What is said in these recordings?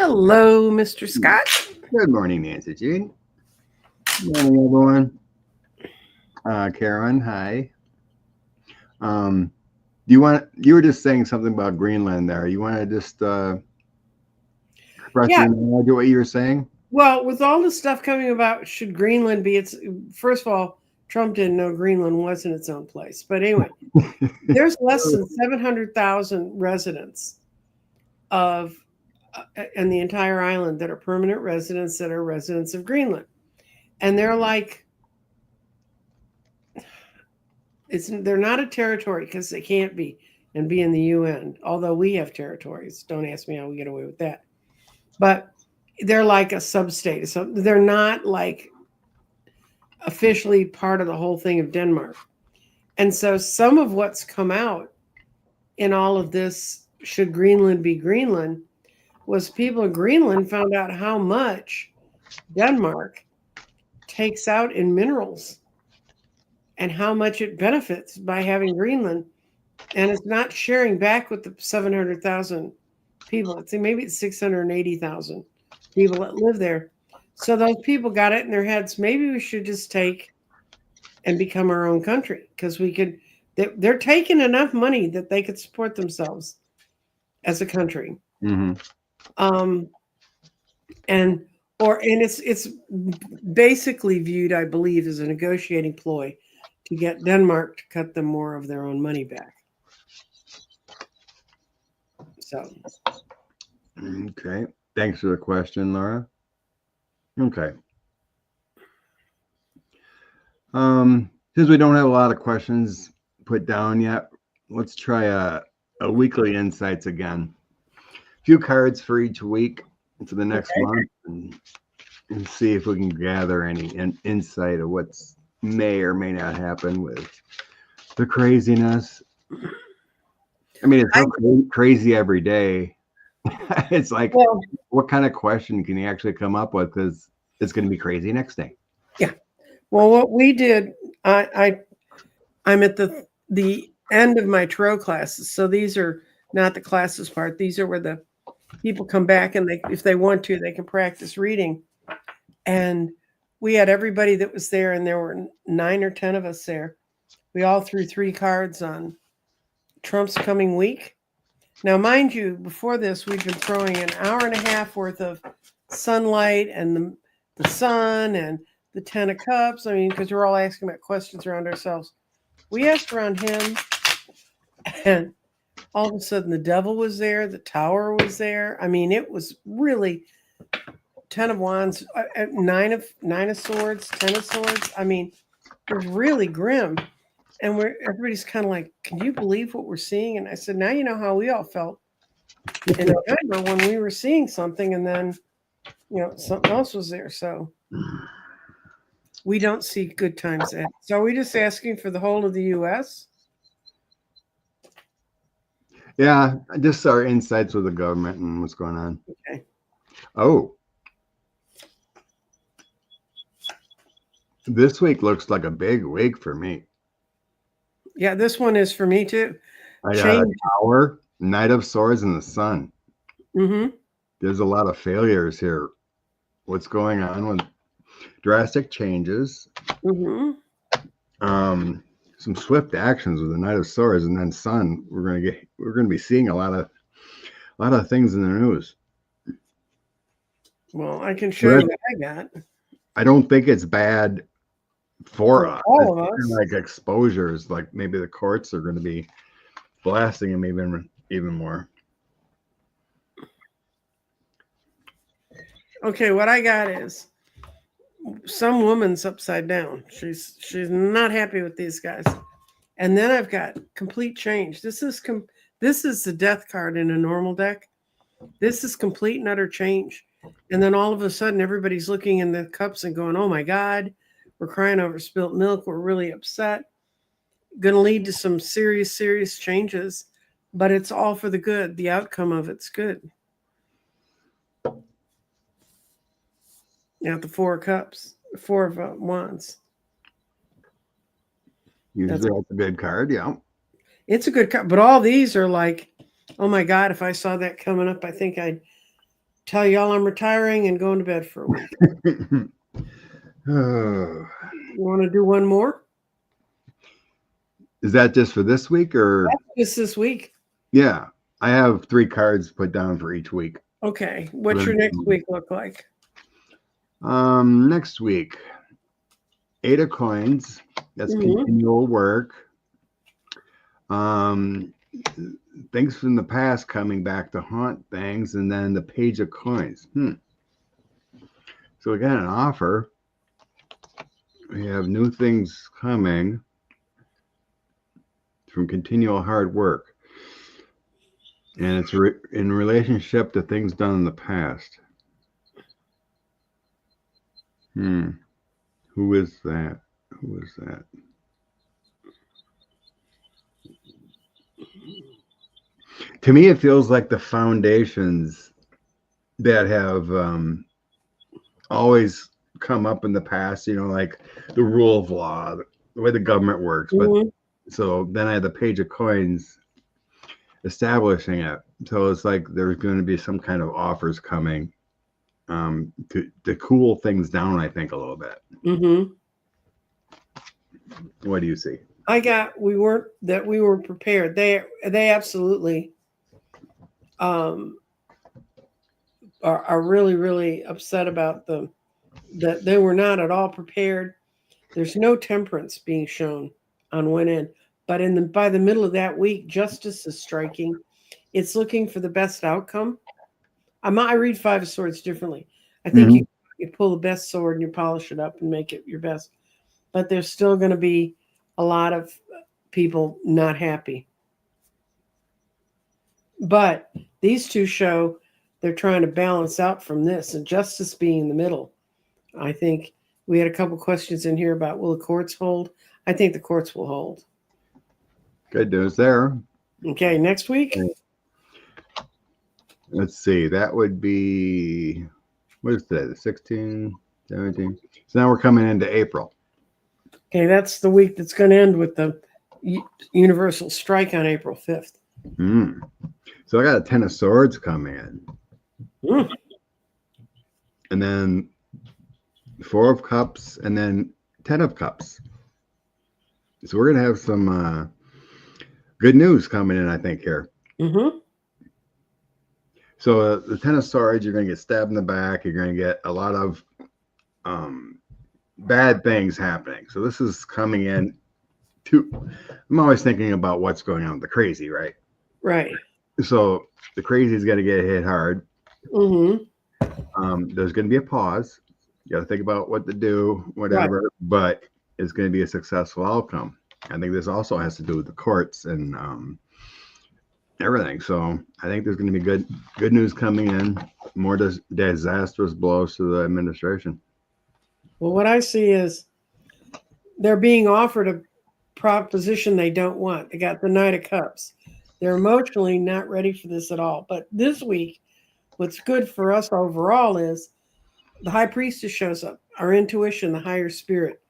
Hello, Mr. Scott. Good morning, Nancy Jean. Good morning, everyone. Karen, hi. You were just saying something about Greenland there. You want to just express your knowledge of what you were saying? Well, with all the stuff coming about, should Greenland be its, first of all, Trump didn't know Greenland wasn't its own place. But anyway, there's less than 700,000 residents of and the entire island that are permanent residents that are residents of Greenland. And they're like, they're not a territory because they can't be and be in the UN, although we have territories. Don't ask me how we get away with that. But they're like a sub-state. So they're not like officially part of the whole thing of Denmark. And so some of what's come out in all of this, should Greenland be Greenland, was people in Greenland found out how much Denmark takes out in minerals and how much it benefits by having Greenland. And it's not sharing back with the 700,000 people. Maybe it's 680,000 people that live there. So those people got it in their heads. Maybe we should just take and become our own country because we could. They're taking enough money that they could support themselves as a country. Mm-hmm. And it's basically viewed, I believe, as a negotiating ploy to get Denmark to cut them more of their own money back. So. Okay. Thanks for the question, Laura. Okay. Since we don't have a lot of questions put down yet, let's try a weekly insights again. A few cards for each week for the next month and see if we can gather any insight of what's may or may not happen with the craziness. I mean, it's so crazy every day. It's like, well, what kind of question can you actually come up with? Because it's going to be crazy next day. Yeah. Well, what we did, I'm at the end of my tarot classes. So these are not the classes part. These are where the people come back and if they want to, they can practice reading. And we had everybody that was there, and there were 9 or 10 of us there. We all threw 3 cards on Trump's coming week. Now, mind you, before this, we've been throwing an hour and a half worth of sunlight and the sun and the 10 of cups. I mean, because we're all asking about questions around ourselves. We asked around him, and all of a sudden the devil was there. The tower was there. I mean, it was really 10 of wands, 9 of swords, 10 of swords. I mean, it was really grim. And everybody's kind of like, can you believe what we're seeing? And I said, now you know how we all felt in November when we were seeing something, and then, something else was there. So we don't see good times ahead. So are we just asking for the whole of the U.S.? Yeah, just our insights with the government and what's going on. Okay. Oh. This week looks like a big week for me. Yeah, this one is for me too. I got a Tower, Knight of Swords, and the Sun. Mm-hmm. There's a lot of failures here. What's going on with drastic changes? Mm-hmm. Some swift actions with the Knight of Swords, and then Sun. We're gonna be seeing a lot of things in the news. Well, I can show you what I got. I don't think it's bad for us. All of us. Like exposures, like maybe the courts are going to be blasting him even more. Okay, what I got is some woman's upside down. She's not happy with these guys. And then I've got complete change. This is the death card in a normal deck. This is complete and utter change. And then all of a sudden everybody's looking in the cups and going, oh my God, we're crying over spilt milk. We're really upset. Going to lead to some serious changes, but it's all for the good. The outcome of it's good. Now the 4 of cups, 4 of wands. Usually that's a good card, yeah. It's a good card, but all these are like, oh my God, if I saw that coming up, I think I'd tell y'all I'm retiring and going to bed for a week. Oh. You want to do one more? Is that just for this week or? That's just this week. Yeah, I have 3 cards put down for each week. Okay. What's your next week look like? Next week, 8 of coins. That's continual work. Things from the past coming back to haunt things, and then the page of coins. So we got an offer. We have new things coming from continual hard work. And it's in relationship to things done in the past. Who is that? Who is that? To me, it feels like the foundations that have always come up in the past, like the rule of law, the way the government works. But so then I had the page of coins establishing it. So it's like there's going to be some kind of offers coming to cool things down, I think, a little bit. What do you see? We were prepared. They absolutely are really, really upset about that they were not at all prepared. There's no temperance being shown on one end, but by the middle of that week, justice is striking. It's looking for the best outcome. I read 5 of Swords differently. I think you pull the best sword and you polish it up and make it your best, but there's still going to be a lot of people not happy. But these two show they're trying to balance out from this, and justice being in the middle. I think we had a couple questions in here about will the courts hold? I think the courts will hold. Good news there. Okay, next week? Let's see. That would be, what is that? 16, 17. So now we're coming into April. Okay, that's the week that's going to end with the universal strike on April 5th. So I got a 10 of Swords coming in. And then 4 of Cups and then 10 of Cups. So we're going to have some good news coming in, I think, here. So the 10 of Swords, you're going to get stabbed in the back. You're going to get a lot of bad things happening. So this is coming in I'm always thinking about what's going on with the crazy, right? Right. So the crazy is going to get hit hard. There's going to be a pause. You got to think about what to do, whatever, but it's going to be a successful outcome. I think this also has to do with the courts and everything. So I think there's going to be good news coming in, more disastrous blows to the administration. Well, what I see is they're being offered a proposition they don't want. They got the Knight of Cups. They're emotionally not ready for this at all. But this week, what's good for us overall is the High Priestess shows up. Our intuition, the higher spirit,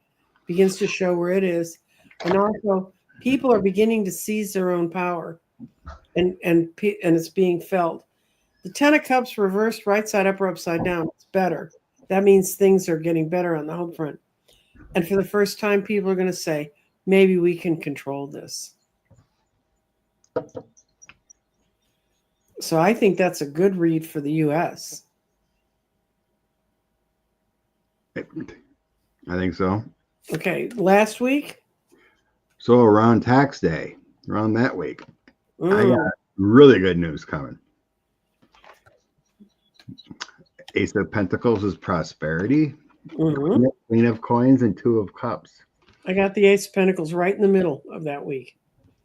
begins to show where it is. And also, people are beginning to seize their own power, and it's being felt. The 10 of Cups reversed right side up or upside down. It's better. That means things are getting better on the home front. And for the first time, people are going to say, maybe we can control this. So I think that's a good read for the U.S. I think so. Okay, last week? So around tax day, around that week, I got really good news coming. Ace of Pentacles is prosperity. Queen of Coins and 2 of Cups. I got the Ace of Pentacles right in the middle of that week.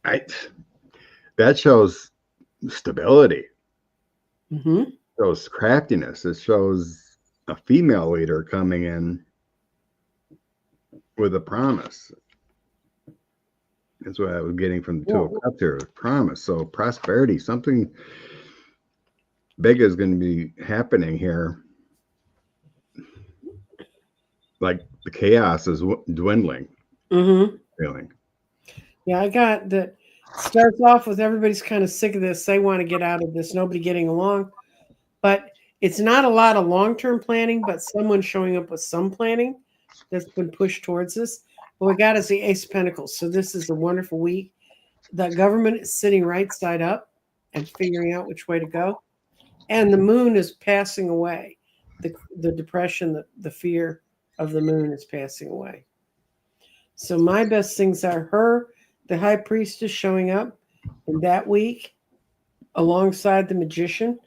Right. That shows stability. It shows craftiness. It shows a female leader coming in with a promise. That's what I was getting from the 2 of Cups here. Promise. So prosperity, something big is going to be happening here. Like the chaos is dwindling. Feeling. Yeah, I got that. Starts off with everybody's kind of sick of this. They want to get out of this. Nobody getting along. But It's not a lot of long-term planning, but someone showing up with some planning that's been pushed towards this. What we got is the Ace of Pentacles. So this is a wonderful week. The government is sitting right side up and figuring out which way to go. And the moon is passing away. The depression, the fear of the moon is passing away. So my best things are her, the high priestess showing up in that week alongside the magician.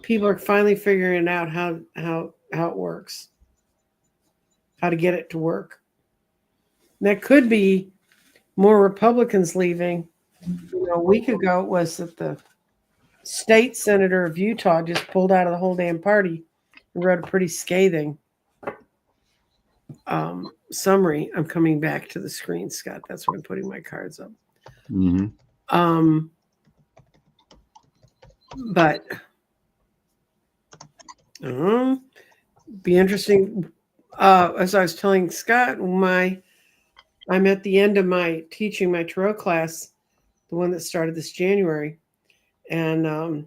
People are finally figuring out how it works, how to get it to work. And that could be more Republicans leaving. A week ago it was that the state senator of Utah just pulled out of the whole damn party and wrote a pretty scathing summary. I'm coming back to the screen, Scott. That's why I'm putting my cards up. Mm-hmm. But be interesting. As I was telling Scott, I'm at the end of my teaching my tarot class, the one that started this January, and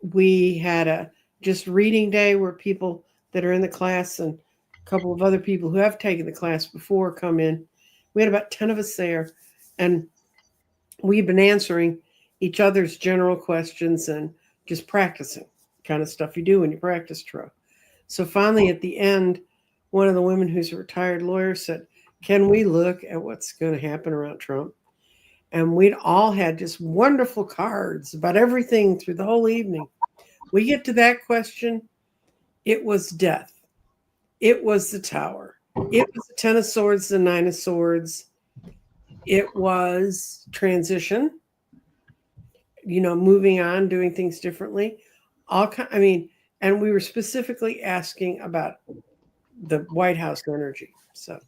we had a just reading day where people that are in the class and a couple of other people who have taken the class before come in. We had about 10 of us there, and we've been answering each other's general questions and just practicing kind of stuff you do when you practice tarot. So finally at the end, one of the women who's a retired lawyer said, can we look at what's going to happen around Trump? And we'd all had just wonderful cards about everything through the whole evening. We get to that question, it was death. It was the Tower. It was the 10 of Swords, the 9 of Swords. It was transition, moving on, doing things differently. And we were specifically asking about the White House energy. So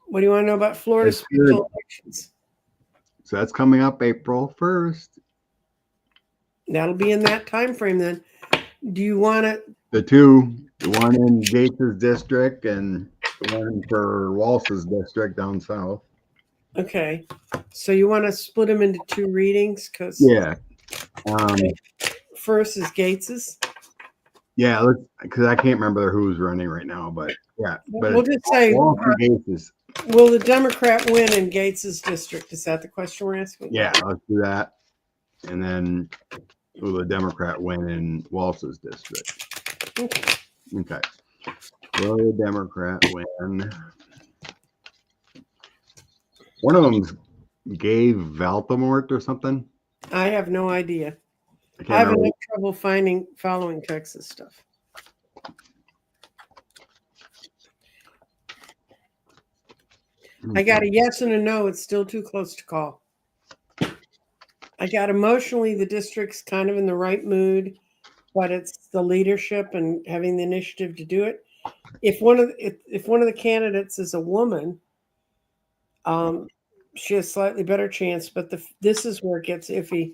what do you want to know about Florida special elections? So that's coming up April 1st. That'll be in that time frame then. Do you want it? The one in Gates's district and the one for Walsh's district down south. Okay. So you want to split them into two readings? Yeah. First is Gates's. Yeah, because I can't remember who's running right now, but yeah. But we'll just say, Gates's. Will the Democrat win in Gates's district? Is that the question we're asking? Yeah, let's do that. And then will the Democrat win in Walsh's district? Okay. Will the Democrat win? One of them's Gabe Valtamort or something. I have no idea. I have enough trouble following Texas stuff. I got a yes and a no. It's still too close to call. I got emotionally, the district's kind of in the right mood, but it's the leadership and having the initiative to do it. If one of the candidates is a woman, she has a slightly better chance. But this is where it gets iffy.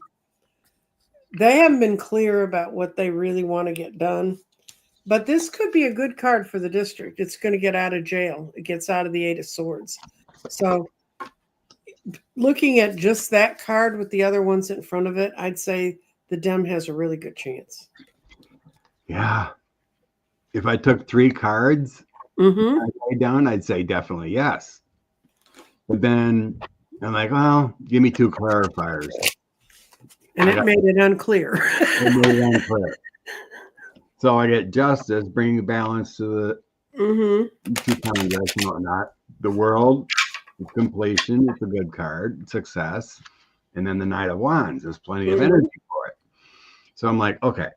They haven't been clear about what they really want to get done. But this could be a good card for the district. It's going to get out of jail. It gets out of the 8 of Swords. So looking at just that card with the other ones in front of it, I'd say the Dem has a really good chance. Yeah. If I took 3 cards down, I'd say definitely yes. But then I'm like, well, give me 2 clarifiers. And it made it unclear. So I get justice, bringing balance to the 2 Congress and whatnot. The world, completion, it's a good card, success. And then the Knight of Wands, there's plenty of energy for it. So I'm like, okay,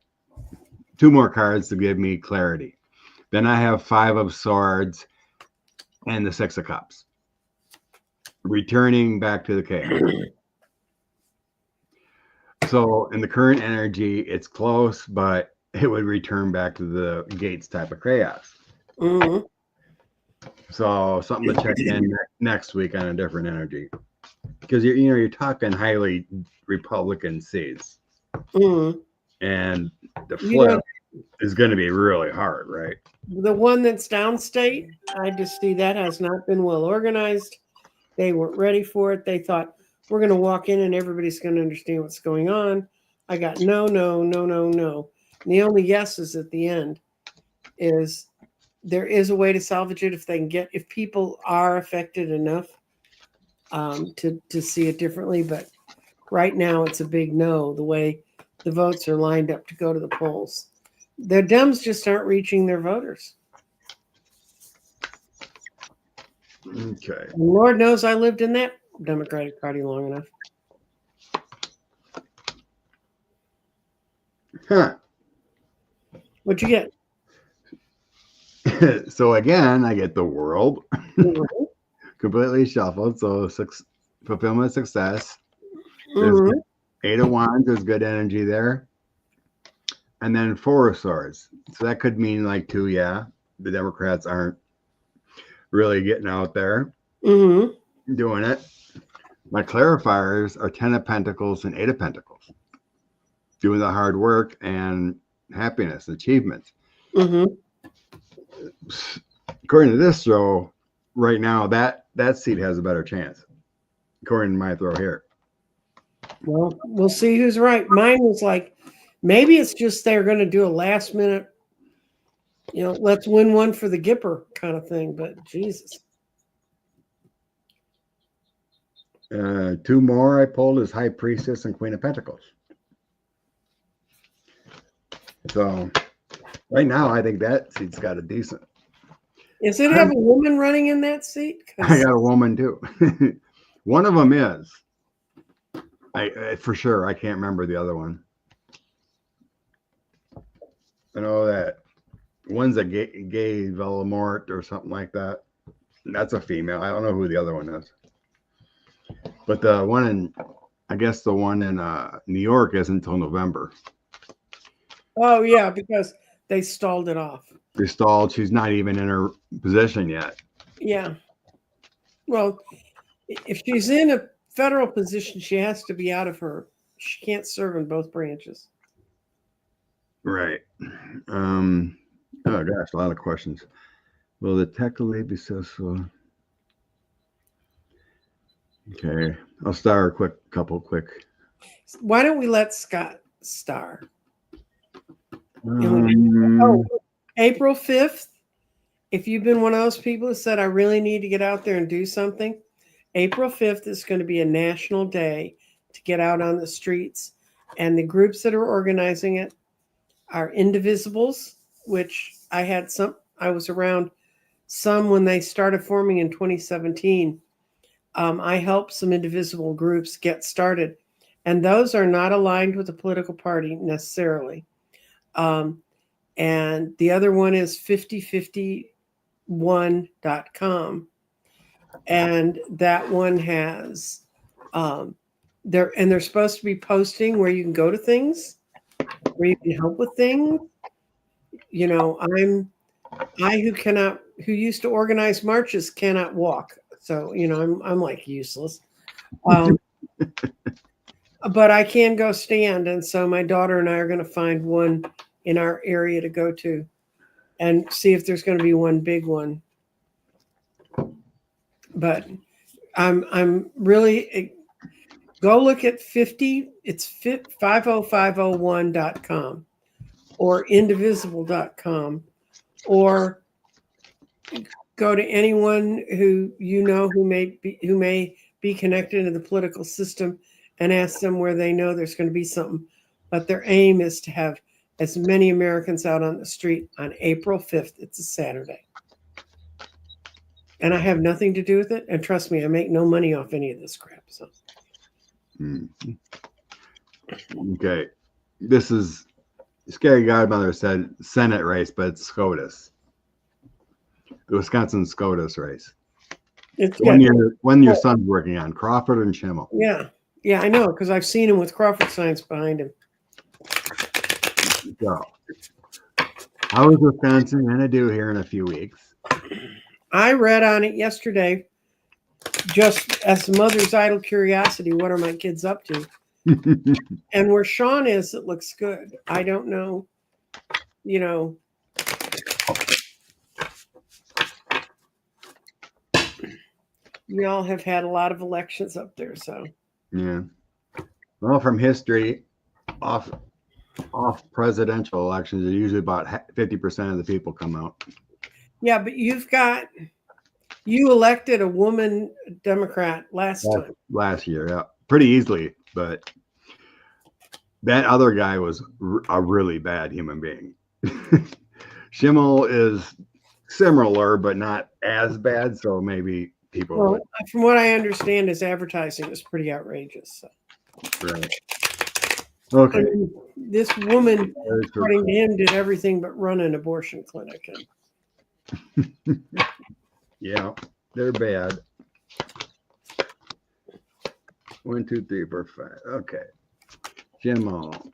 2 more cards to give me clarity. Then I have 5 of Swords and the 6 of Cups. Returning back to the chaos. So in the current energy, it's close, but it would return back to the Gates type of chaos. So something to check in next week on a different energy, because you're talking highly Republican seats, and the flip is going to be really hard, right? The one that's downstate, I just see that has not been well organized. They weren't ready for it. They thought we're going to walk in and everybody's going to understand what's going on. I got no, no, no, no, no. And the only yeses at the end is there is a way to salvage it if people are affected enough to see it differently. But right now it's a big no, the way the votes are lined up to go to the polls. The Dems just aren't reaching their voters. Okay. And Lord knows I lived in that Democratic Party long enough. Huh. What'd you get? So again, I get the world Mhm. completely shuffled. So fulfillment success. There's Mhm. 8 of Wands. There's good energy there. And then 4 of Swords. So that could mean like 2, yeah. The Democrats aren't really getting out there doing it. My clarifiers are 10 of Pentacles and 8 of Pentacles. Doing the hard work and happiness, achievements. Mhm. According to this throw, right now, that seat has a better chance. According to my throw here. Well, we'll see who's right. Mine was like, maybe it's just they're going to do a last minute, let's win one for the Gipper kind of thing. But Jesus. 2 more I pulled is High Priestess and Queen of Pentacles. So right now, I think that seat's got a decent. Does it have a woman running in that seat? I got a woman too. One of them is. I for sure. I can't remember the other one. I know that one's a gay Velamort or something like that. That's a female. I don't know who the other one is. But the one in, I guess the one in New York isn't until November. Oh, yeah, because they stalled it off. They stalled. She's not even in her position yet. Yeah. Well, if she's in a federal position, she has to be out of her. She can't serve in both branches. Right. Oh gosh, a lot of questions. Will the tech lead be successful? Okay, I'll star a couple quick. Why don't we let Scott star? April 5th. If you've been one of those people who said, I really need to get out there and do something, April 5th is going to be a national day to get out on the streets. And the groups that are organizing it are Indivisibles, which I was around some when they started forming in 2017. I helped some indivisible groups get started. And those are not aligned with a political party necessarily. And the other one is 5051.com. And that one has they're supposed to be posting where you can go to things, where you can help with things. Who used to organize marches cannot walk. So, I'm like useless. But I can go stand. And so my daughter and I are going to find one in our area to go to and see if there's going to be one big one. But I'm really go look at 50501.com or indivisible.com, or go to anyone who may be connected to the political system and ask them where they know there's going to be something. But their aim is to have as many Americans out on the street on April 5th. It's a Saturday. And I have nothing to do with it. And trust me, I make no money off any of this crap. So. Okay. This is Scary Godmother said Senate race, but it's SCOTUS. The Wisconsin SCOTUS race. It's one your son's working on, Crawford and Schimmel. Yeah. Yeah, I know, because I've seen him with Crawford signs behind him. So, how is Wisconsin going to do here in a few weeks? I read on it yesterday, just as a mother's idle curiosity, what are my kids up to? And where Sean is, it looks good. I don't know, we all have had a lot of elections up there, so. Yeah. Well, from history, off presidential elections, usually about 50% of the people come out. Yeah, but you elected a woman Democrat last time. Last year, yeah, pretty easily. But that other guy was a really bad human being. Schimmel is similar, but not as bad. So maybe people. Well, from what I understand, his advertising is pretty outrageous. So. Right. Okay. I mean, this woman, according to him, did everything but run an abortion clinic. Yeah, they're bad. 1, 2, 3, 4, 5. Okay. Schimmel.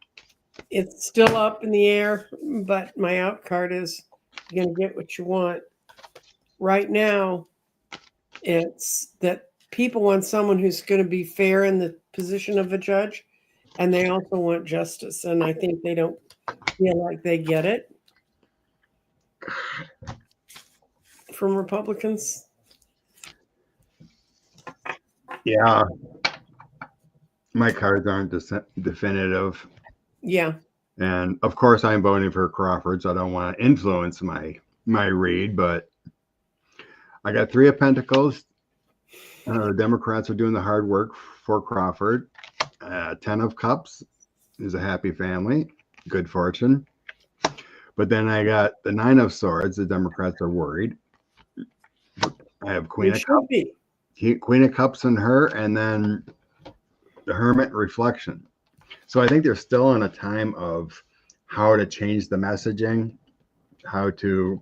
It's still up in the air, but my out card is you're going to get what you want. Right now, it's that people want someone who's going to be fair in the position of a judge, and they also want justice. And I think they don't feel like they get it from Republicans. Yeah. My cards aren't definitive. Yeah. And of course, I'm voting for Crawford, so I don't want to influence my read, but I got 3 of Pentacles. The Democrats are doing the hard work for Crawford. 10 of Cups is a happy family, good fortune. But then I got the 9 of Swords. The Democrats are worried. I have Queen of Cups. Queen of Cups in her, and then the Hermit Reflection. So I think they're still in a time of how to change the messaging, how to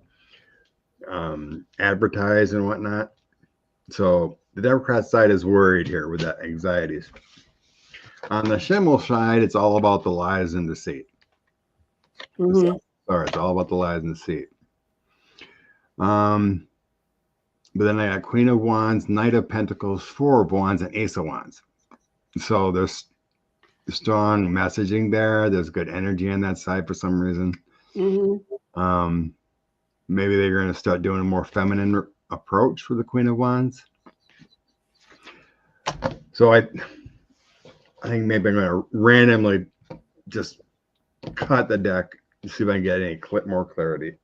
advertise and whatnot. So the Democrat side is worried here with that anxieties. On the Schimmel side, it's all about the lies and deceit. Mm-hmm. Sorry, it's all about the lies and deceit. But then I got Queen of Wands, Knight of Pentacles, 4 of Wands, and Ace of Wands. So there's strong messaging there. There's good energy on that side for some reason. Mm-hmm. Maybe they're going to start doing a more feminine approach for the Queen of Wands. So I think maybe I'm going to randomly just cut the deck to see if I can get any more clarity.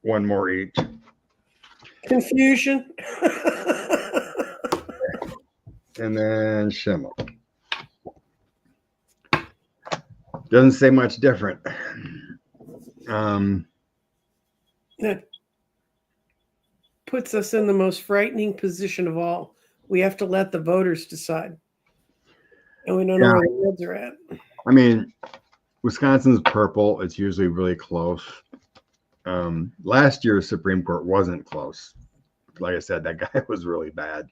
1 more each. Confusion. And then Schimmel. Doesn't say much different. That puts us in the most frightening position of all. We have to let the voters decide. And we don't know where the heads are at. I mean, Wisconsin's purple. It's usually really close. Last year's Supreme Court wasn't close. Like I said, that guy was really bad.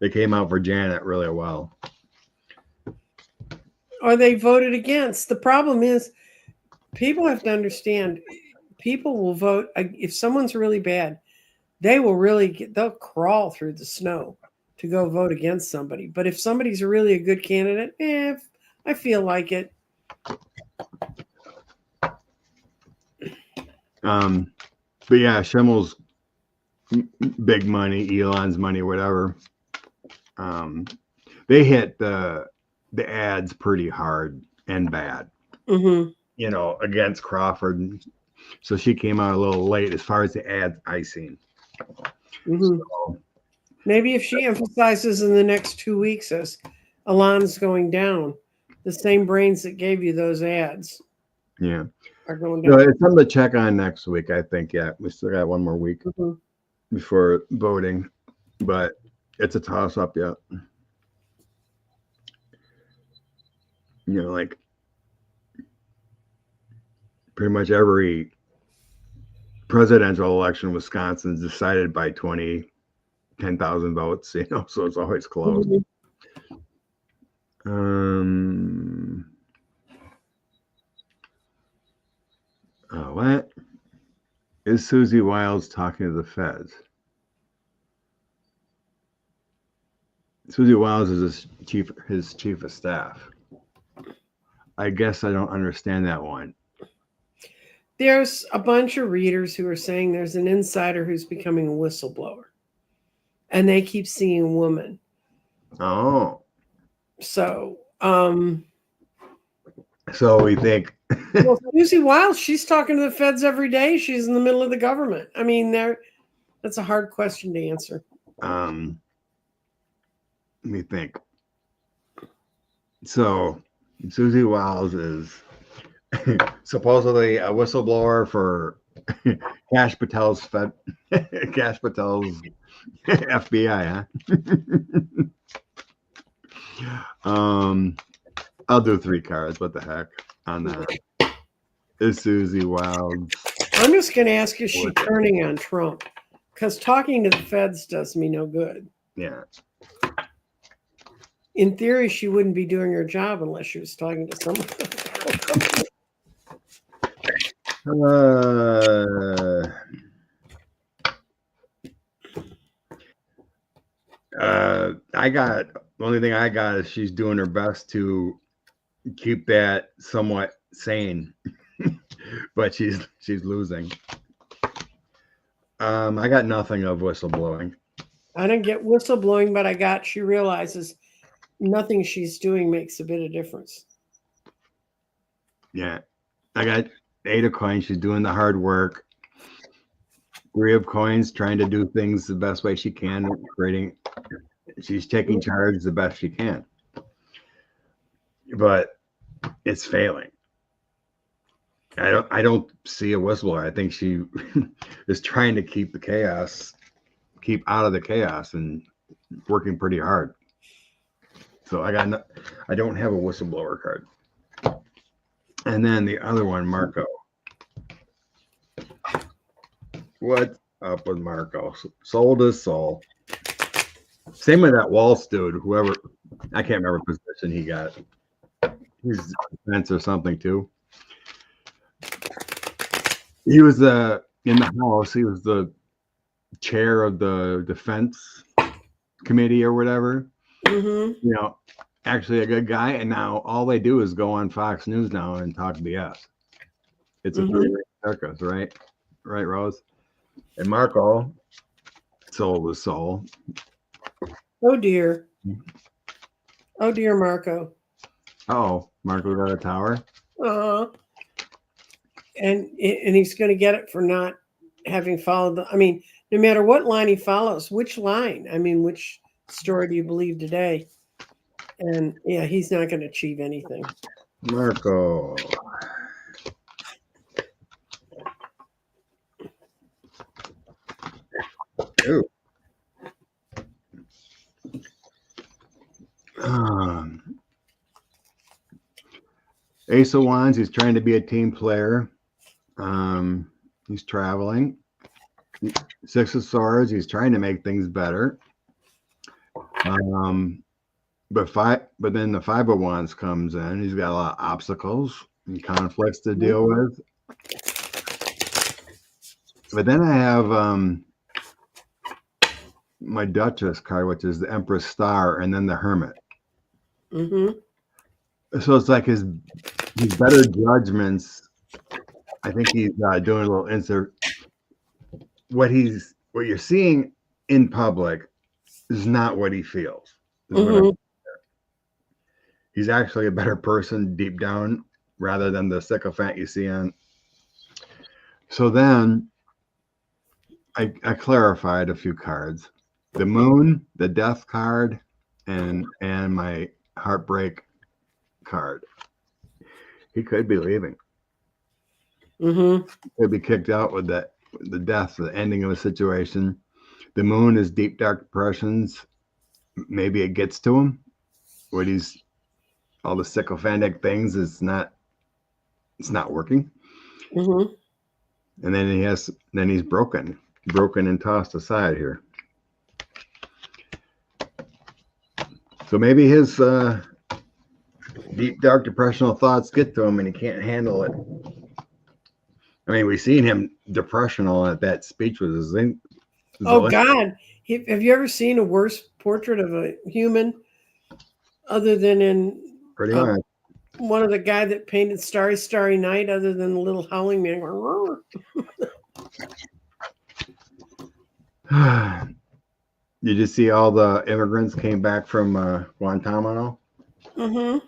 They came out for Janet really well. Or they voted against. The problem is people have to understand people will vote. If someone's really bad, they'll crawl through the snow to go vote against somebody. But if somebody's really a good candidate, I feel like it. But yeah, Schimmel's big money, Elon's money, whatever. They hit the ads pretty hard and bad, against Crawford. So she came out a little late as far as the ads I seen. So, maybe if she emphasizes in the next 2 weeks as Elon's going down, the same brains that gave you those ads are going down. It's something to check on next week, I think. Yeah, we still got 1 more week before voting, but it's a toss-up yet. Like pretty much every presidential election in Wisconsin is decided by 10,000 votes, so it's always close. What is Susie Wiles talking to the feds? Susie Wiles is his chief of staff. I guess I don't understand that one. There's a bunch of readers who are saying there's an insider who's becoming a whistleblower, and they keep seeing a woman. Oh. So, So we think, Well, Susie Wiles, she's talking to the feds every day. She's in the middle of the government. I mean, that's a hard question to answer. let me think. So Susie Wiles is supposedly a whistleblower for Cash Patel's Cash Patel's FBI, huh? I'll do 3 cards. What the heck on that? Is Susie Wild? I'm just going to ask, is she turning on Trump? Because talking to the feds does me no good. Yeah. In theory, she wouldn't be doing her job unless she was talking to someone. The only thing I got is she's doing her best to keep that somewhat sane, but she's losing. I got nothing of whistleblowing. I didn't get whistleblowing, but she realizes nothing she's doing makes a bit of difference. Yeah. I got 8 of coins. She's doing the hard work. 3 of coins, trying to do things the best way she can, she's taking charge the best she can. But it's failing. I don't see a whistleblower. I think she is trying to keep out of the chaos and working pretty hard. So I don't have a whistleblower card. And then the other one, Marco. What's up with Marco? Soul to soul. Same with that Waltz dude, whoever, I can't remember what position he got. He's defense or something too. He was in the House. He was the chair of the defense committee or whatever. Mm-hmm. You know, actually a good guy. And now all they do is go on Fox News now and talk BS. It's a three-ring circus, right? Right, Rose? And Marco, soul to soul. Oh dear. Oh dear, Marco. Oh, Marco got a tower. And he's going to get it for not having followed no matter what line he follows, which line? I mean, which story do you believe today? And yeah, he's not going to achieve anything. Marco. Ooh. Ace of Wands, he's trying to be a team player. He's traveling. 6 of Swords, he's trying to make things better. But then the 5 of Wands comes in. He's got a lot of obstacles and conflicts to deal with. But then I have my Duchess card, which is the Empress Star, and then the Hermit. Mm-hmm. So it's like his better judgments. I think he's doing a little insert. What you're seeing in public is not what he feels. He's actually a better person deep down rather than the sycophant you see on. So then I clarified a few cards. The Moon, the Death card, and my Heartbreak card. He could be leaving. Mm-hmm. He could be kicked out with the death, the ending of a situation. The Moon is deep, dark depressions. Maybe it gets to him. All the sycophantic things it's not working. Mm-hmm. And then he's broken and tossed aside here. So maybe his deep, dark, depressional thoughts get to him and he can't handle it. I mean, we've seen him depressional at that speech with his thing. Oh, God. Have you ever seen a worse portrait of a human other than in pretty much one of the guy that painted Starry, Starry Night, other than the little howling man going, Did you see all the immigrants came back from Guantanamo? Mm-hmm.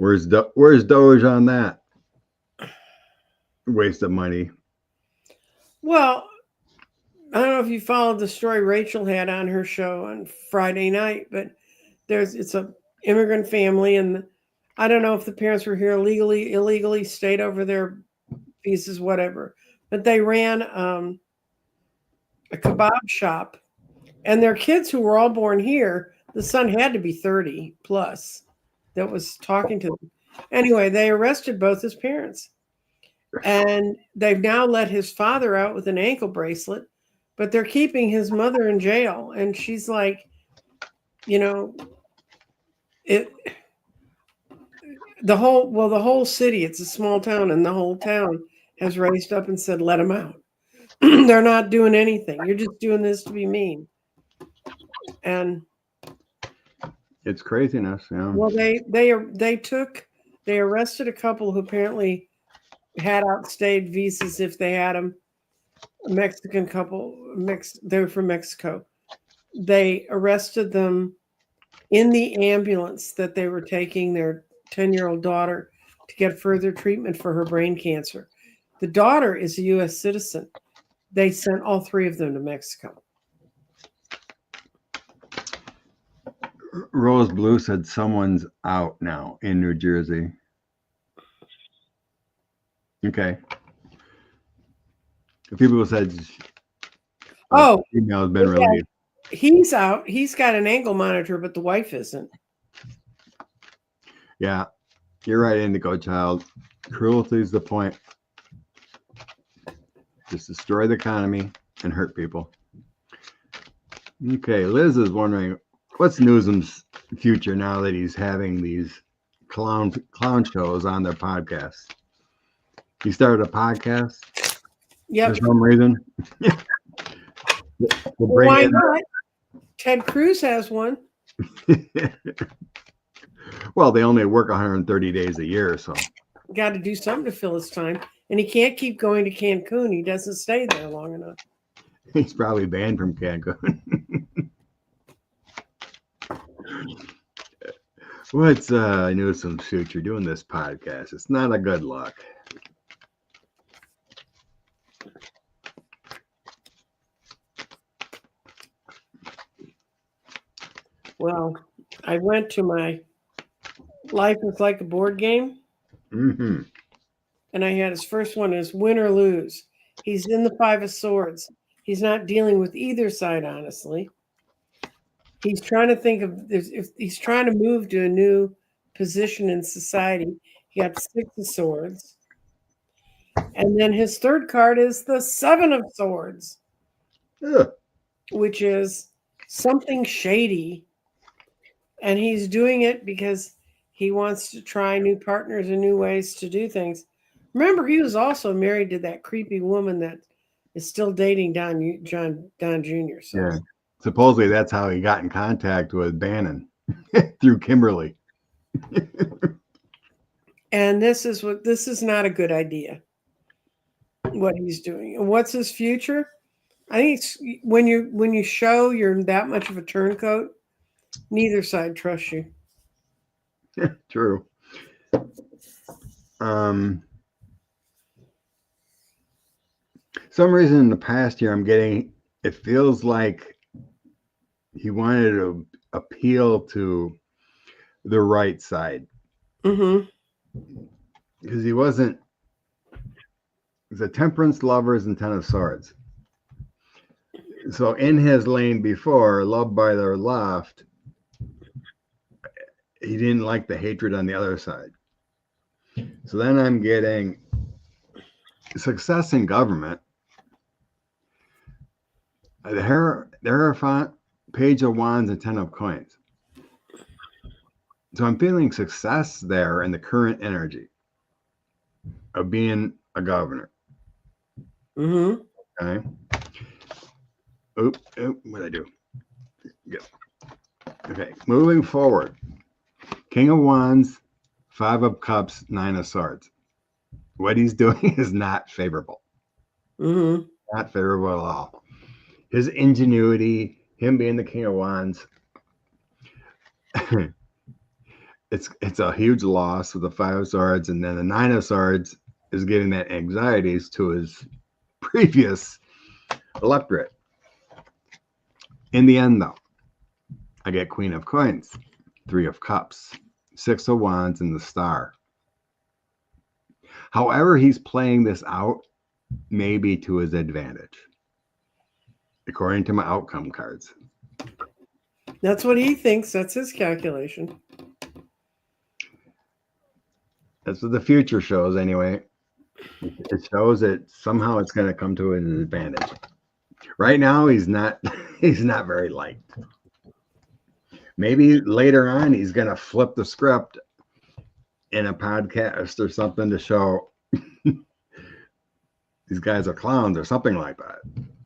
Where's Doge on that? Waste of money. Well, I don't know if you followed the story Rachel had on her show on Friday night, but it's a immigrant family, and I don't know if the parents were here legally, illegally, stayed over their visas, whatever. But they ran a kebab shop, and their kids who were all born here, the son had to be 30 plus that was talking to them. Anyway, they arrested both his parents. And they've now let his father out with an ankle bracelet, but they're keeping his mother in jail. And she's like, the whole city, it's a small town, and the whole town has raised up and said, let him out. They're not doing anything. You're just doing this to be mean. And it's craziness. Yeah. Well, they arrested a couple who apparently had outstayed visas if they had them. A Mexican couple, they were from Mexico. They arrested them in the ambulance that they were taking their 10-year-old daughter to get further treatment for her brain cancer. The daughter is a U.S. citizen. They sent all three of them to Mexico. Rose Blue said someone's out now in New Jersey. Okay. People said email has been released. He's out. He's got an ankle monitor, but the wife isn't. Yeah, you're right, Indigo Child. Cruelty is the point. Just destroy the economy and hurt people. Okay, Liz is wondering, what's Newsom's future now that he's having these clown shows on their podcast? He started a podcast. Yep. For some reason. Why not? Ted Cruz has one. Well, they only work 130 days a year, so. Got to do something to fill his time. And he can't keep going to Cancun. He doesn't stay there long enough. He's probably banned from Cancun. What's Newsom's future doing this podcast? It's not a good look. Well, I went to my Life is Like a Board Game. Mm-hmm. And I had his first one is win or lose. He's in the 5 of Swords. He's not dealing with either side, honestly. He's trying to think of if he's trying to move to a new position in society. He got 6 of Swords. And then his third card is the 7 of Swords, which is something shady. And he's doing it because he wants to try new partners and new ways to do things. Remember, he was also married to that creepy woman that is still dating Don Jr. So. Yeah. Supposedly that's how he got in contact with Bannon through Kimberly. And this is not a good idea. What he's doing. And what's his future? I think it's when you show you're that much of a turncoat, neither side trusts you. True. Some reason in the past year it feels like he wanted to appeal to the right side. Mm-hmm. Because he's a temperance lovers and 10 of swords. So in his lane before, loved by the left, he didn't like the hatred on the other side. So then I'm getting success in government. The Hierophant, Page of Wands, and 10 of Coins. So I'm feeling success there in the current energy of being a governor. Mm-hmm. Okay. Oop, what'd I do? Good. Okay, moving forward. King of Wands, 5 of Cups, 9 of Swords. What he's doing is not favorable. Mm-hmm. Not favorable at all. His ingenuity, him being the King of Wands. it's a huge loss with the 5 of Swords, and then the 9 of Swords is giving that anxieties to his previous electorate. In the end, though, I get Queen of Coins, 3 of Cups, 6 of Wands, and the Star. However he's playing this out may be to his advantage, according to my outcome cards. That's what he thinks. That's his calculation. That's what the future shows anyway. It shows that somehow it's going to come to his advantage. Right now, he's not very liked. Maybe later on, he's going to flip the script in a podcast or something to show these guys are clowns or something like that.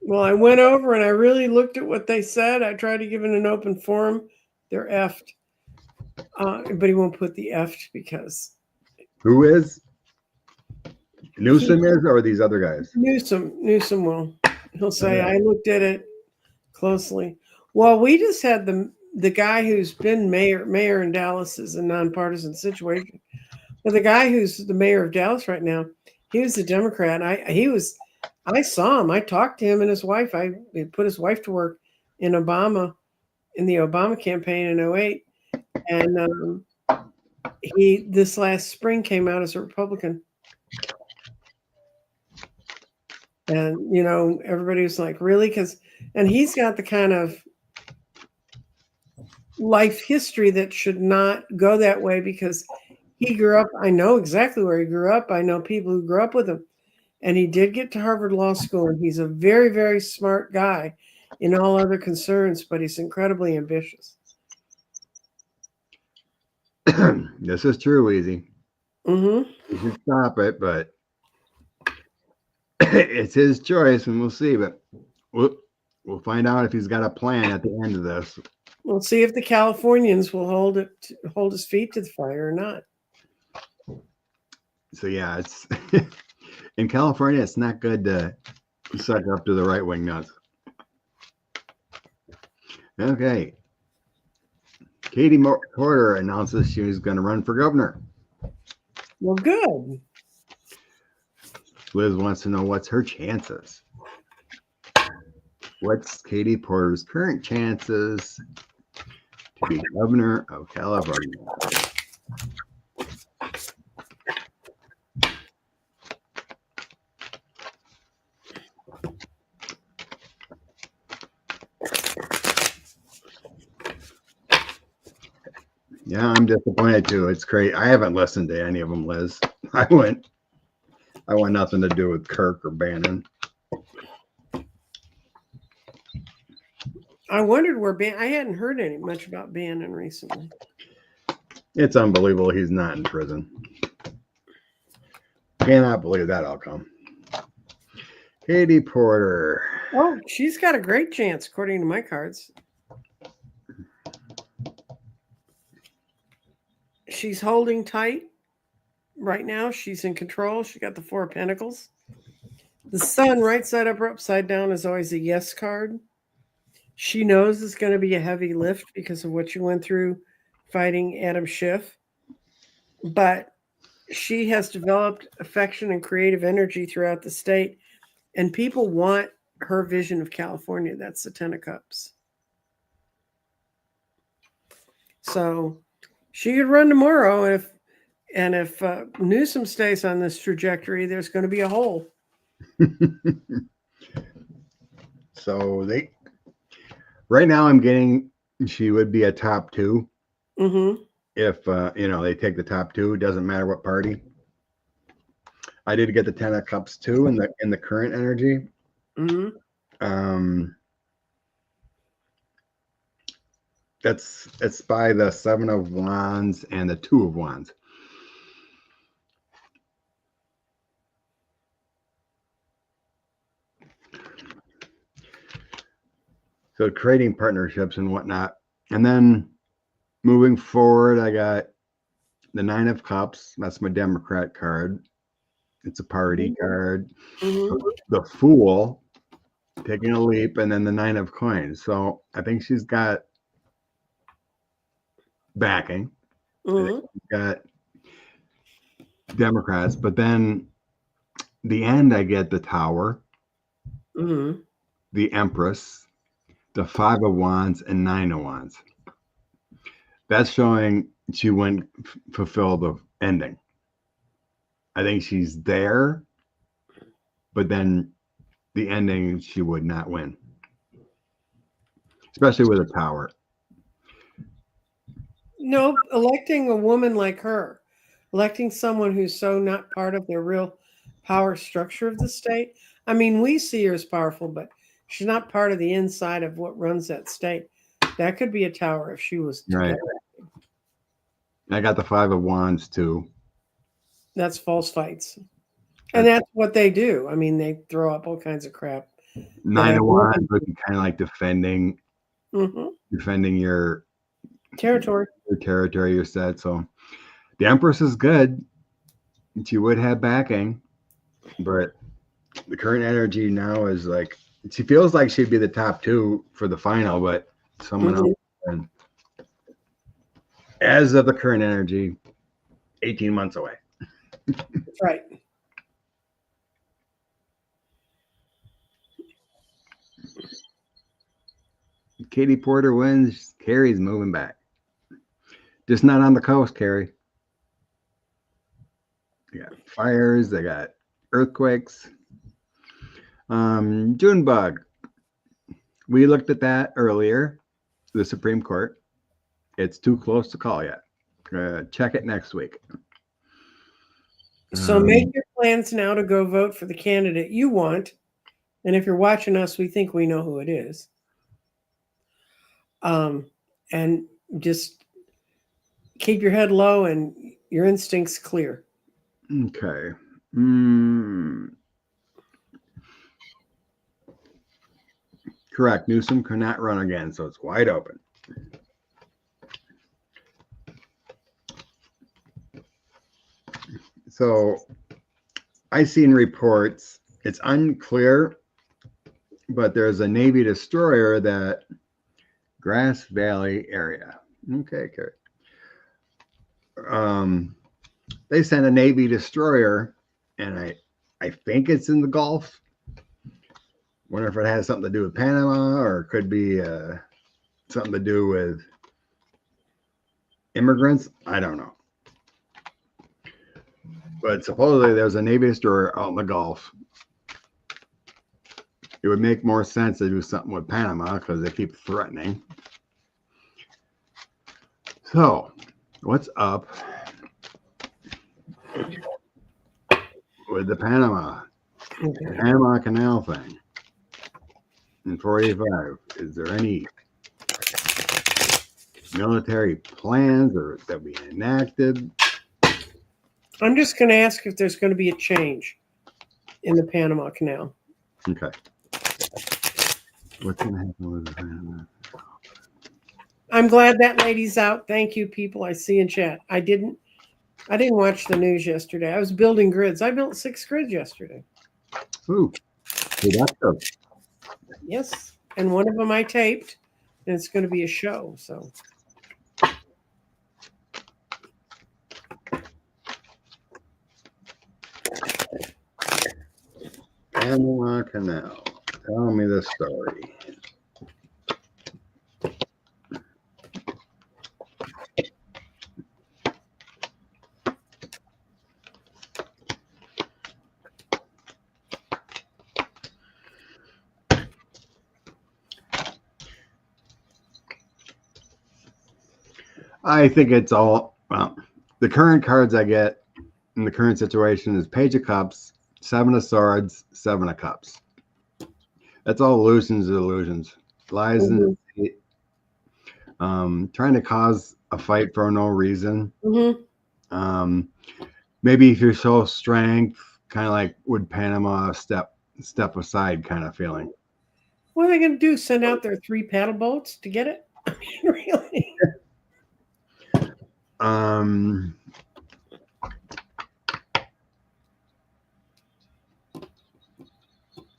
Well, I went over and I really looked at what they said. I tried to give it an open forum. They're effed. But he won't put the effed because. Who is? Newsom is, or these other guys? Newsom will. He'll say, I looked at it closely. Well, we just had the guy who's been mayor in Dallas is a nonpartisan situation. But the guy who's the mayor of Dallas right now, he was a Democrat. I saw him. I talked to him and his wife. I put his wife to work in the Obama campaign in 2008. And he this last spring came out as a Republican. And, everybody was like, really? And he's got the kind of life history that should not go that way because he grew up. I know exactly where he grew up. I know people who grew up with him. And he did get to Harvard Law School. And he's a very, very smart guy in all other concerns, but he's incredibly ambitious. This is true, Easy. Mm-hmm. You should stop it, but it's his choice, and we'll see. But we'll find out if he's got a plan at the end of this. We'll see if the Californians will hold his feet to the fire or not. So yeah, it's in California. It's not good to suck up to the right-wing nuts. Okay. Katie Porter announces she was going to run for governor. Well, good. Liz wants to know what's her chances. What's Katie Porter's current chances to be governor of California? Yeah, I'm disappointed too. It's great. I haven't listened to any of them, Liz. I want nothing to do with Kirk or Bannon. I wondered where I hadn't heard much about Bannon recently. It's unbelievable he's not in prison. Cannot believe that outcome. Katie Porter. Oh, she's got a great chance, according to my cards. She's holding tight right now. She's in control. She got the 4 of Pentacles. The Sun, right side up or upside down, is always a yes card. She knows it's going to be a heavy lift because of what you went through fighting Adam Schiff. But she has developed affection and creative energy throughout the state. And people want her vision of California. That's the 10 of Cups. So she could run tomorrow. If Newsom stays on this trajectory, there's going to be a hole. So right now I'm getting she would be a top 2. Mm-hmm. If they take the top 2, it doesn't matter what party. I did get the 10 of Cups too in the current energy. Mm-hmm. It's by the 7 of Wands and the 2 of Wands. So creating partnerships and whatnot. And then moving forward, I got the 9 of Cups. That's my Democrat card. It's a party card. Mm-hmm. The Fool, taking a leap, and then the 9 of Coins. So I think she's got backing. Mhm. Got Democrats, but then the end, I get the Tower, Mhm. the Empress, the Five of Wands, and Nine of Wands. That's showing she wouldn't fulfill the ending. I think she's there, but then the ending, she would not win, especially with a Tower. No, electing a woman like her, electing someone who's so not part of the real power structure of the state. I mean, we see her as powerful, but she's not part of the inside of what runs that state. That could be a Tower if she was Right. together. I got the Five of Wands too. That's false fights. And that's what they do. I mean, they throw up all kinds of crap. Nine of Wands would be kind of like defending your territory. Your territory, you said. So the Empress is good. She would have backing, but the current energy now is like, she feels like she'd be the top two for the final, but someone else. And as of the current energy, 18 months away. That's right. Katie Porter wins. Carrie's moving back. Just not on the coast, Carrie. They got fires. They got earthquakes. Junebug. We looked at that earlier. The Supreme Court. It's too close to call yet. Check it next week. So make your plans now to go vote for the candidate you want. And if you're watching us, we think we know who it is. And just keep your head low and your instincts clear. Okay. Correct. Newsom cannot run again, so it's wide open. So I seen reports. It's unclear, but there's a Navy destroyer that Grass Valley area. Okay, Carrie. They sent a Navy destroyer, and I think it's in the Gulf. Wonder if it has something to do with Panama, or it could be something to do with immigrants. I don't know. But supposedly there's a Navy destroyer out in the Gulf. It would make more sense to do something with Panama because they keep threatening. So, what's up with the Panama Canal thing in 485? Is there any military plans or that we enacted? I'm just going to ask if there's going to be a change in the Panama Canal. Okay. What's going to happen with the Panama? I'm glad that lady's out. Thank you, people I see in chat. I didn't watch the news yesterday. I was building grids. I built 6 grids yesterday. Ooh, productive. Yes, and one of them I taped, and it's going to be a show. So. Panama Canal. Tell me the story. I think it's all, well, the current cards I get in the current situation is Page of Cups, 7 of Swords, 7 of Cups. That's all illusions and illusions. Lies and deceit. Trying to cause a fight for no reason. Maybe if you show strength, kind of like would Panama step aside kind of feeling. What are they going to do? Send out their 3 paddle boats to get it? I mean, really?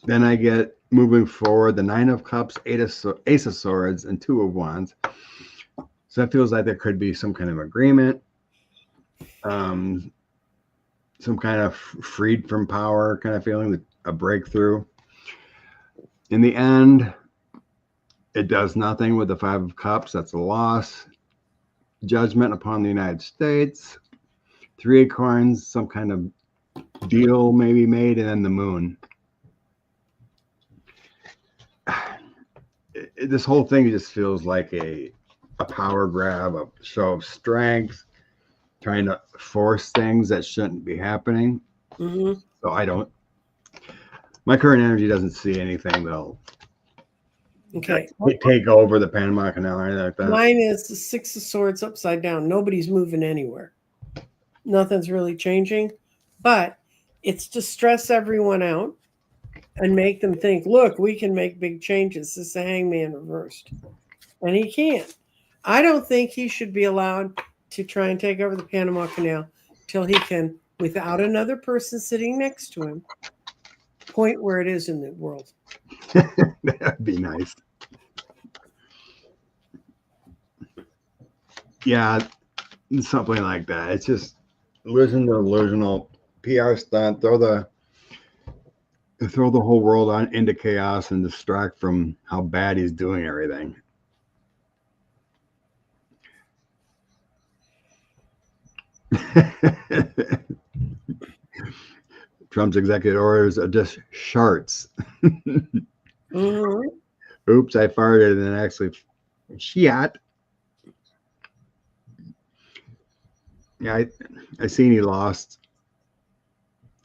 Then I get, moving forward, the 9 of Cups, Ace of Swords, and 2 of Wands. So that feels like there could be some kind of agreement. some kind of freed from power kind of feeling, a breakthrough. In the end, it does nothing with the Five of Cups. That's a loss. Judgment upon the United States. Three of Coins, some kind of deal maybe made, and then the Moon. This whole thing just feels like a power grab, a show of strength, trying to force things that shouldn't be happening. Mm-hmm. So my current energy doesn't see anything that'll take over the Panama Canal or anything like that. Mine is the Six of Swords upside down. Nobody's moving anywhere. Nothing's really changing, but it's to stress everyone out and make them think, look, we can make big changes. This is the Hangman reversed. And he can't. I don't think he should be allowed to try and take over the Panama Canal till he can, without another person sitting next to him, point where it is in the world. That'd be nice. Yeah, something like that. It's just delusional PR stunt. Throw the whole world into chaos and distract from how bad he's doing everything. Trump's executive orders are just sharts. Mm-hmm. Oops, I farted and then actually shit. Yeah, I seen he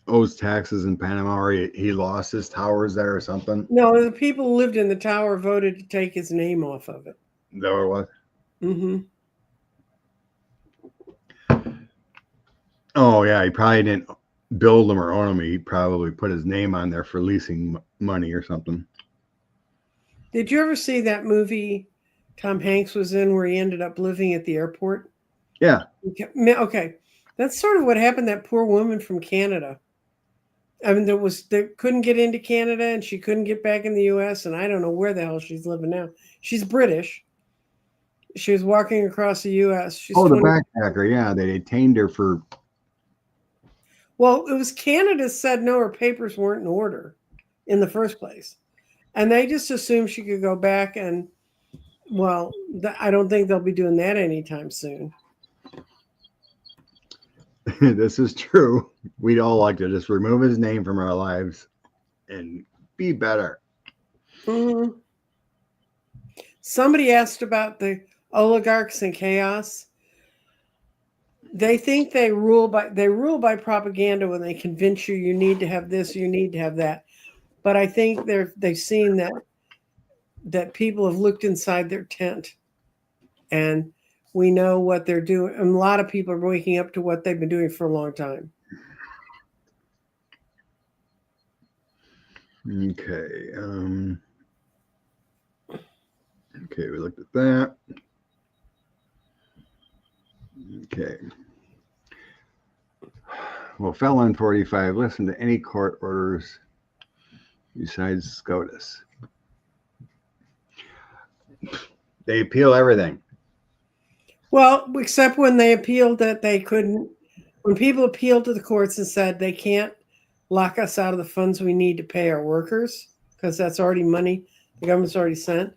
owes taxes in Panama, or he lost his towers there or something. No, the people who lived in the tower voted to take his name off of it. Is that what it was? Mm-hmm. Oh, yeah, he probably didn't build them or own them. He probably put his name on there for leasing money or something. Did you ever see that movie Tom Hanks was in where he ended up living at the airport? Yeah. Okay. That's sort of what happened to that poor woman from Canada. I mean, they couldn't get into Canada and she couldn't get back in the US, and I don't know where the hell she's living now. She's British. She was walking across the US. She's the backpacker. Yeah, they detained her for... Well, it was Canada said no, her papers weren't in order in the first place. And they just assumed she could go back and, well, I don't think they'll be doing that anytime soon. This is true. We'd all like to just remove his name from our lives and be better. Mm-hmm. Somebody asked about the oligarchs and chaos. They think they rule by propaganda when they convince you need to have this, you need to have that. But I think they've seen that people have looked inside their tent, and we know what they're doing. And a lot of people are waking up to what they've been doing for a long time. Okay. Okay, we looked at that. Okay. Well, felon 45, listen to any court orders besides SCOTUS. They appeal everything. Well, except when they appealed that they couldn't, when people appealed to the courts and said they can't lock us out of the funds we need to pay our workers because that's already money the government's already sent.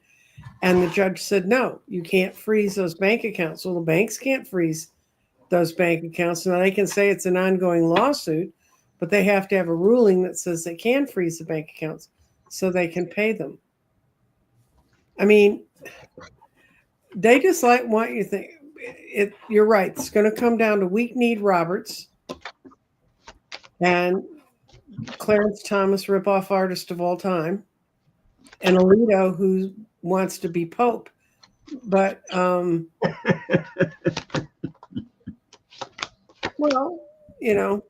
And the judge said, no, you can't freeze those bank accounts. Well, the banks can't freeze those bank accounts. Now they can say it's an ongoing lawsuit, but they have to have a ruling that says they can freeze the bank accounts so they can pay them. I mean, they just want you to think you're right. It's going to come down to weak-kneed Roberts and Clarence Thomas, ripoff artist of all time, and Alito, who wants to be Pope. But well, you know,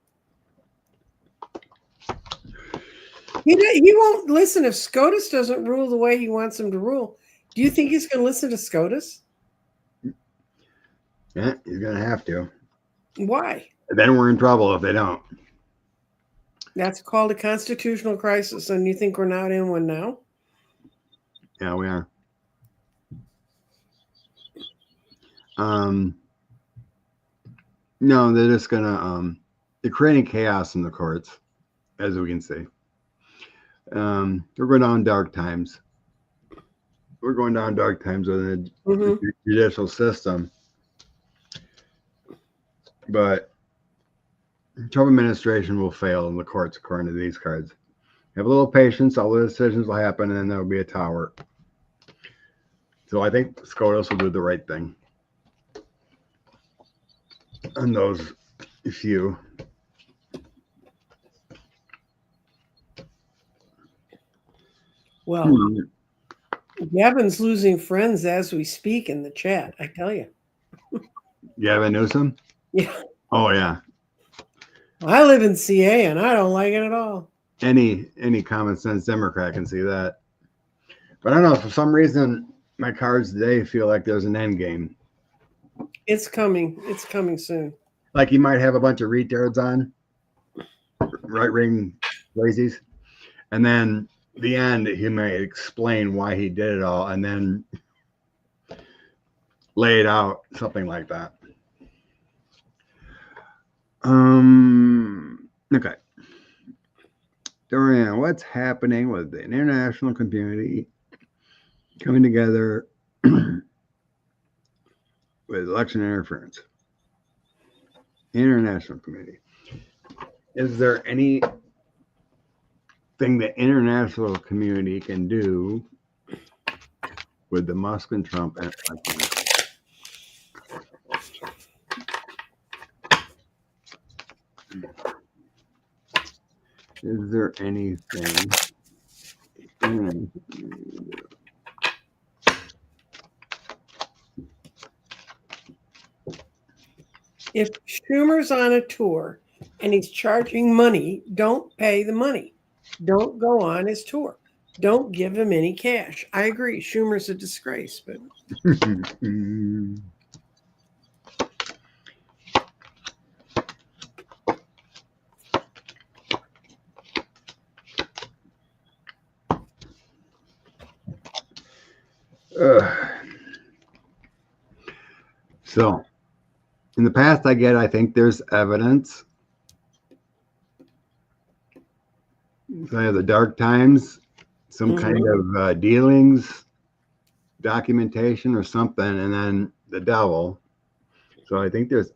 he won't listen if SCOTUS doesn't rule the way he wants him to rule. Do you think he's going to listen to SCOTUS? Yeah, he's going to have to. Why? Then we're in trouble if they don't. That's called a constitutional crisis, and you think we're not in one now? Yeah, we are. No, they're just gonna they're creating chaos in the courts, as we can see. We're going down dark times. We're going down dark times within the judicial system. But the Trump administration will fail in the courts, according to these cards. Have a little patience. All the decisions will happen, and then there will be a tower. So I think SCOTUS will do the right thing on those few. Well, Gavin's losing friends as we speak in the chat, I tell you. Gavin Newsom? Yeah. Oh, yeah. I live in CA, and I don't like it at all. Any common sense Democrat can see that. But I don't know, for some reason, my cards today feel like there's an end game. It's coming. It's coming soon. Like you might have a bunch of retards on, right-wing lazies, and then the end, he may explain why he did it all, and then lay it out, something like that. Okay. Dorian, what's happening with the international community coming together with election interference? International community. Is there anything the international community can do with the Musk and Trump election? Is there anything? If Schumer's on a tour and he's charging money, don't pay the money. Don't go on his tour. Don't give him any cash. I agree. Schumer's a disgrace, but so in the past, I think there's evidence. So I have the dark times, some kind of dealings, documentation or something, and then the devil. So I think there's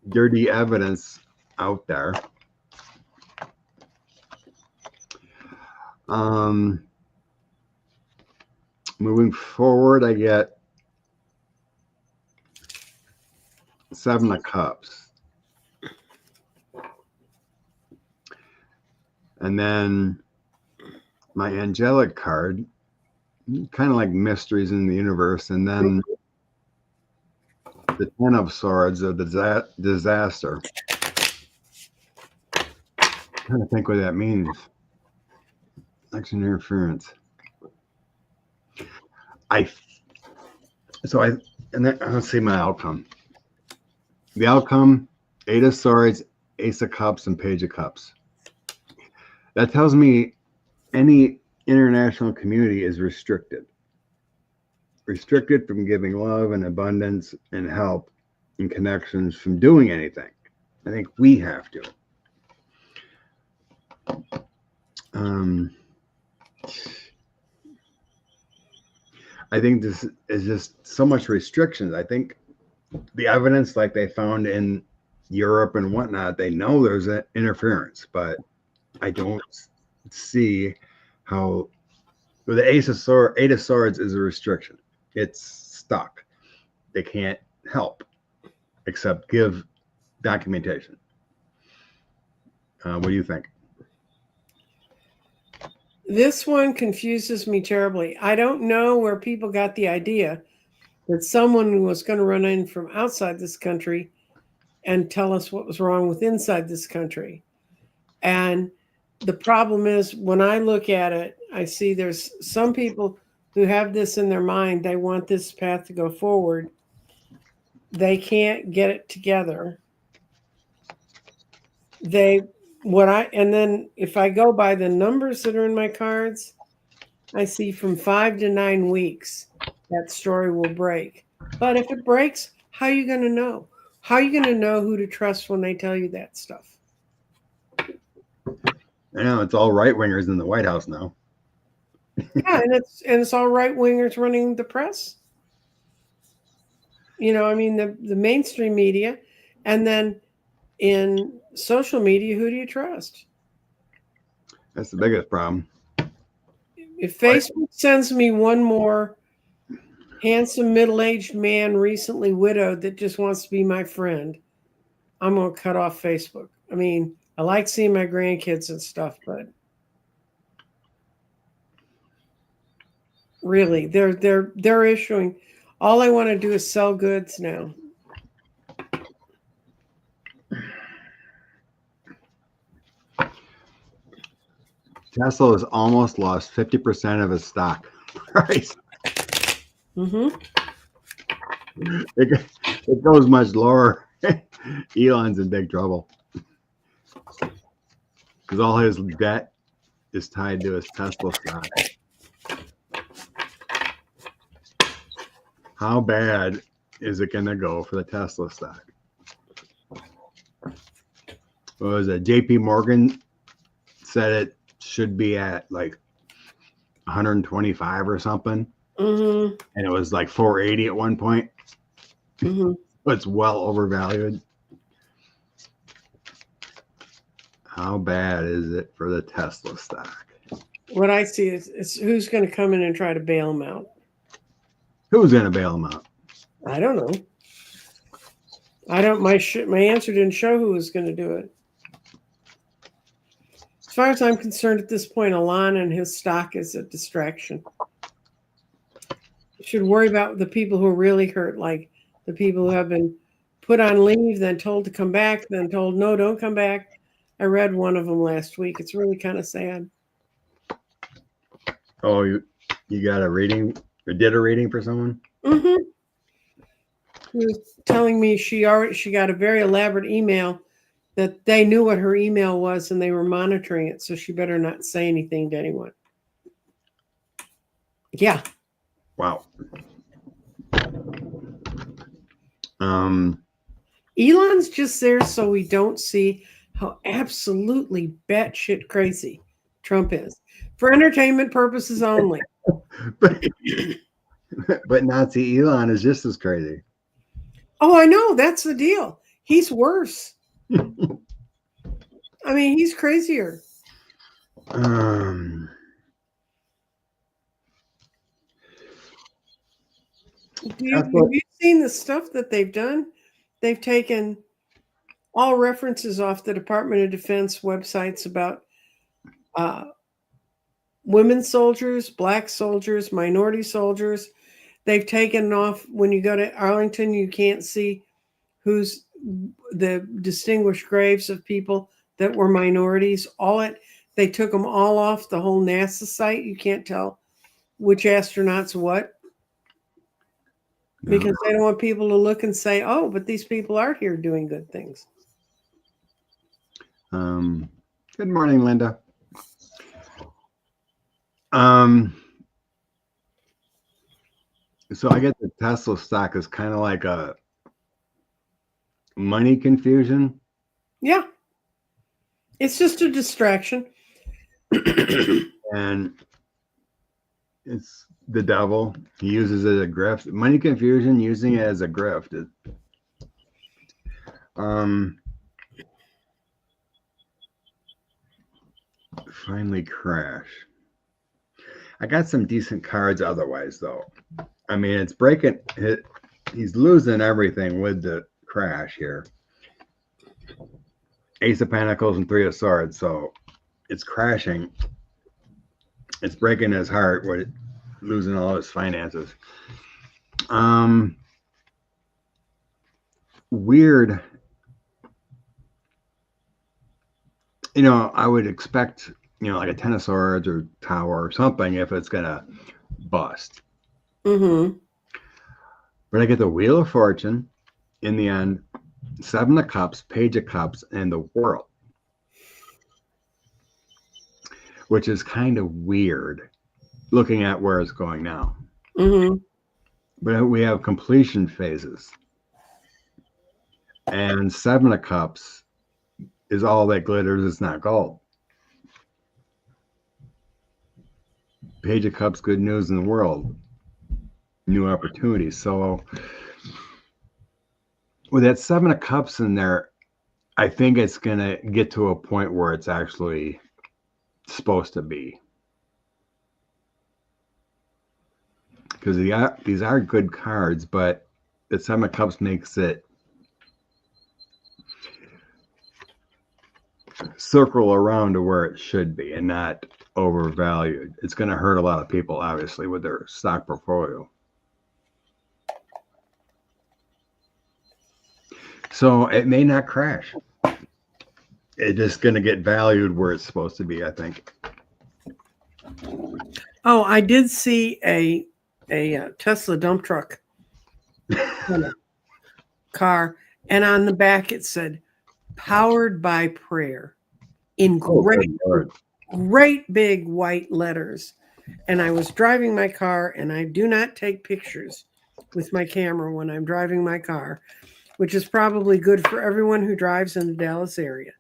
dirty evidence out there. Moving forward, I get 7 of Cups. And then my angelic card, kind of like mysteries in the universe. And then the 10 of Swords of the disaster. I'm trying to think what that means. Election interference. And then let's see my outcome. The outcome, 8 of Swords, Ace of Cups, and Page of Cups. That tells me any international community is restricted. Restricted from giving love and abundance and help and connections from doing anything. I think we have to. I think this is just so much restrictions. I think the evidence, like they found in Europe and whatnot, they know there's an interference, but I don't see how. Well, the 8 of Swords is a restriction. It's stuck. They can't help except give documentation. What do you think? this one confuses me terribly. I don't know where people got the idea that someone was going to run in from outside this country and tell us what was wrong with inside this country. And the problem is, when I look at it, I see there's some people who have this in their mind. They want this path to go forward. They can't get it together. And then if I go by the numbers that are in my cards, I see from 5 to 9 weeks that story will break. But if it breaks, how are you going to know? How are you going to know who to trust when they tell you that stuff? I know it's all right wingers in the White House now. Yeah, and it's all right wingers running the press. I mean the mainstream media, and then in social media, who do you trust? That's the biggest problem. If Facebook sends me one more handsome middle-aged man recently widowed that just wants to be my friend, I'm gonna cut off Facebook. I mean, I like seeing my grandkids and stuff, but really, they're issuing. All I want to do is sell goods now. Tesla has almost lost 50% of its stock price. Mm-hmm. It goes much lower. Elon's in big trouble because all his debt is tied to his Tesla stock. How bad is it going to go for the Tesla stock? What was it? JP Morgan said it should be at like 125 or something. Mm-hmm. And it was like 480 at one point. Mm-hmm. It's well overvalued. How bad is it for the Tesla stock? What I see is who's going to come in and try to bail them out. Who's going to bail them out? I don't know. My answer didn't show who was going to do it. As far as I'm concerned at this point, Elon and his stock is a distraction. You should worry about the people who are really hurt, like the people who have been put on leave, then told to come back, then told, no, don't come back. I read one of them last week. It's really kind of sad. Oh, you got a reading or did a reading for someone? Mm-hmm. He was telling me she got a very elaborate email that they knew what her email was and they were monitoring it, so she better not say anything to anyone. Yeah. Wow. Elon's just there so we don't see how absolutely batshit crazy Trump is. For entertainment purposes only. But Nazi Elon is just as crazy. Oh, I know. That's the deal. He's worse. I mean, he's crazier. Have you seen the stuff that they've done? They've taken all references off the Department of Defense websites about women soldiers, black soldiers, minority soldiers. They've taken off, when you go to Arlington, you can't see who's the distinguished graves of people that were minorities. They took them all off the whole NASA site. You can't tell which astronauts what. Because they don't want people to look and say, oh, but these people are here doing good things. Good morning, Linda. So I get the Tesla stock is kind of like a money confusion. Yeah. It's just a distraction. And it's the devil. He uses it as a grift. Money confusion, using it as a grift. Finally crash. I got some decent cards otherwise, though. I mean, it's breaking. He's losing everything with the crash here. Ace of Pentacles and Three of Swords. So it's crashing. It's breaking his heart with losing all his finances. Weird. I would expect, like a Ten of Swords or Tower or something if it's going to bust. Mm-hmm. But I get the Wheel of Fortune in the end, Seven of Cups, Page of Cups, and the World. Which is kind of weird looking at where it's going now. Mm-hmm. But we have completion phases. And 7 of Cups is all that glitters. It's not gold. Page of Cups, good news in the world. New opportunities. So with that 7 of Cups in there, I think it's going to get to a point where it's actually supposed to be. Because these are good cards, but the 7 of Cups makes it circle around to where it should be and not overvalued. It's going to hurt a lot of people, obviously, with their stock portfolio. So it may not crash. It's just going to get valued where it's supposed to be, I think. Oh, I did see a Tesla dump truck car, and on the back it said "Powered by Prayer" in great big white letters. And I was driving my car, and I do not take pictures with my camera when I'm driving my car, which is probably good for everyone who drives in the Dallas area.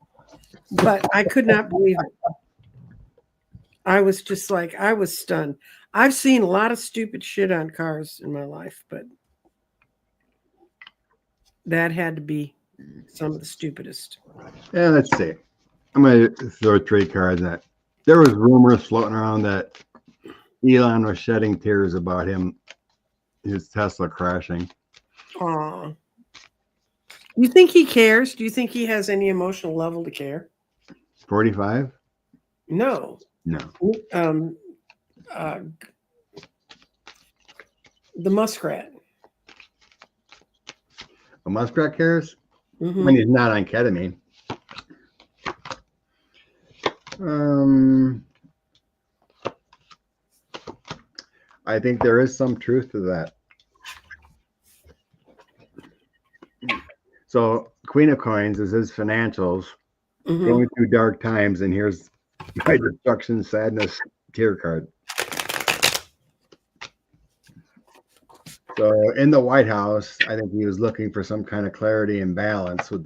But I could not believe it. I was just like, I was stunned. I've seen a lot of stupid shit on cars in my life, but that had to be some of the stupidest. Yeah, let's see. I'm going to throw 3 cards at it. There was rumors floating around that Elon was shedding tears about his Tesla crashing. Aw. You think he cares? Do you think he has any emotional level to care? 45? No. No. The muskrat. A muskrat cares? Mm-hmm. When he's not on ketamine. I think there is some truth to that. So Queen of Coins is his financials going through dark times, and here's my destruction, sadness, tear card. So in the White House, I think he was looking for some kind of clarity and balance with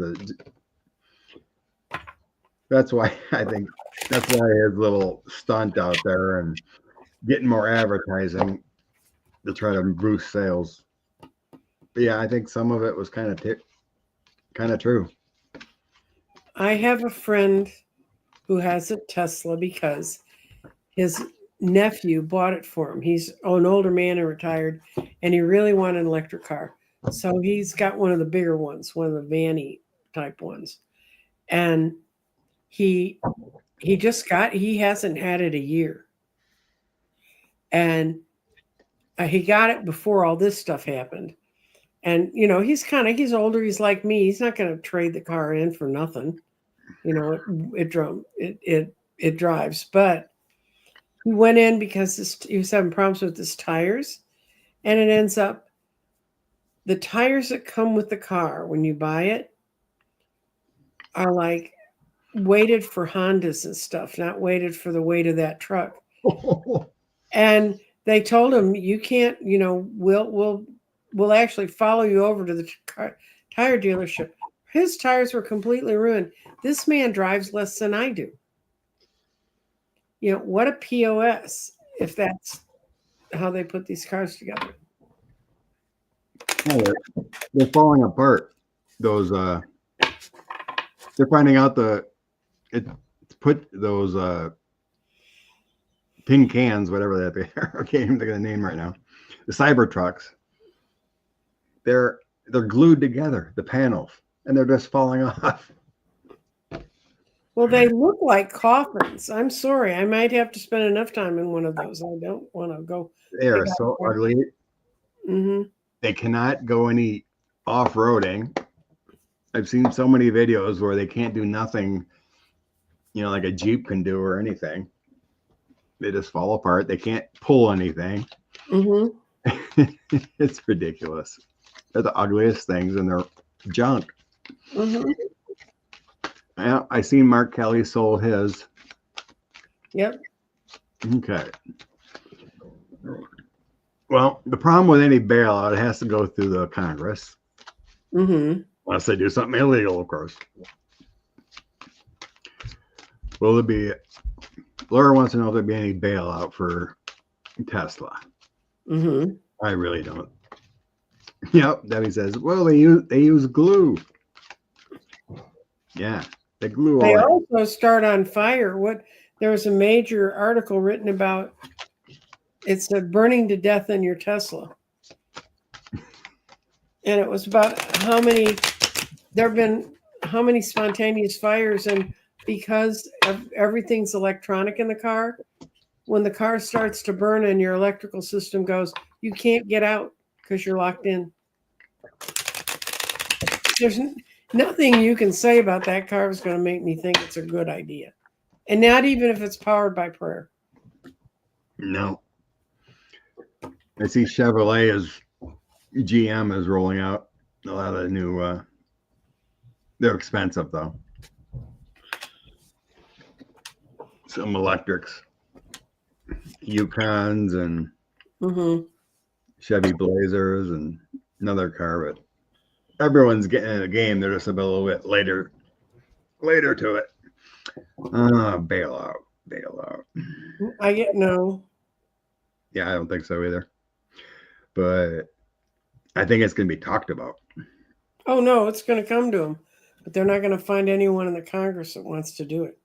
that's why his little stunt out there and getting more advertising to try to boost sales. But yeah, I think some of it was kind of true. I have a friend who has a Tesla because his nephew bought it for him. He's an older man and retired, and he really wanted an electric car. So he's got one of the bigger ones, one of the vanny type ones. And he hasn't had it a year. And he got it before all this stuff happened. And, he's older. He's like me. He's not going to trade the car in for nothing. It drives. But he went in because he was having problems with his tires. And it ends up, the tires that come with the car when you buy it are like weighted for Hondas and stuff, not weighted for the weight of that truck. And they told him, you can't, we'll actually follow you over to the tire dealership. His tires were completely ruined. This man drives less than I do. What a POS if that's how they put these cars together. Oh, they're falling apart. Those they're finding out it's put those tin cans, whatever that they are. I can't even think of the name right now. The cyber trucks. They're glued together, the panels, and they're just falling off. Well, they look like coffins. I'm sorry. I might have to spend enough time in one of those. I don't want to go. They are so ugly. Mm-hmm. They cannot go any off-roading. I've seen so many videos where they can't do nothing, like a Jeep can do or anything. They just fall apart. They can't pull anything. Mm-hmm. It's ridiculous. They're the ugliest things, and they're junk. Mm-hmm. Yeah, I seen Mark Kelly sold his. Yep. Okay. Well, the problem with any bailout, it has to go through the Congress. Mm-hmm. Unless they do something illegal, of course. Will there be, Laura wants to know if there'll be any bailout for Tesla. Mm-hmm. I really don't. Yep, Debbie says, well, they use glue. Yeah, they glue They all also start on fire. There was a major article written about it's burning to death in your Tesla. And it was about how many spontaneous fires, and because everything's electronic in the car, when the car starts to burn and your electrical system goes, you can't get out because you're locked in. There's nothing you can say about that car is going to make me think it's a good idea. And not even if it's powered by prayer. No. I see GM is rolling out a lot of new, they're expensive though. Some electrics, Yukons and Chevy Blazers and another car, but everyone's getting in the game. They're just a little bit later to it. Bailout. I get no. Yeah, I don't think so either. But I think it's going to be talked about. Oh, no, it's going to come to them. But they're not going to find anyone in the Congress that wants to do it.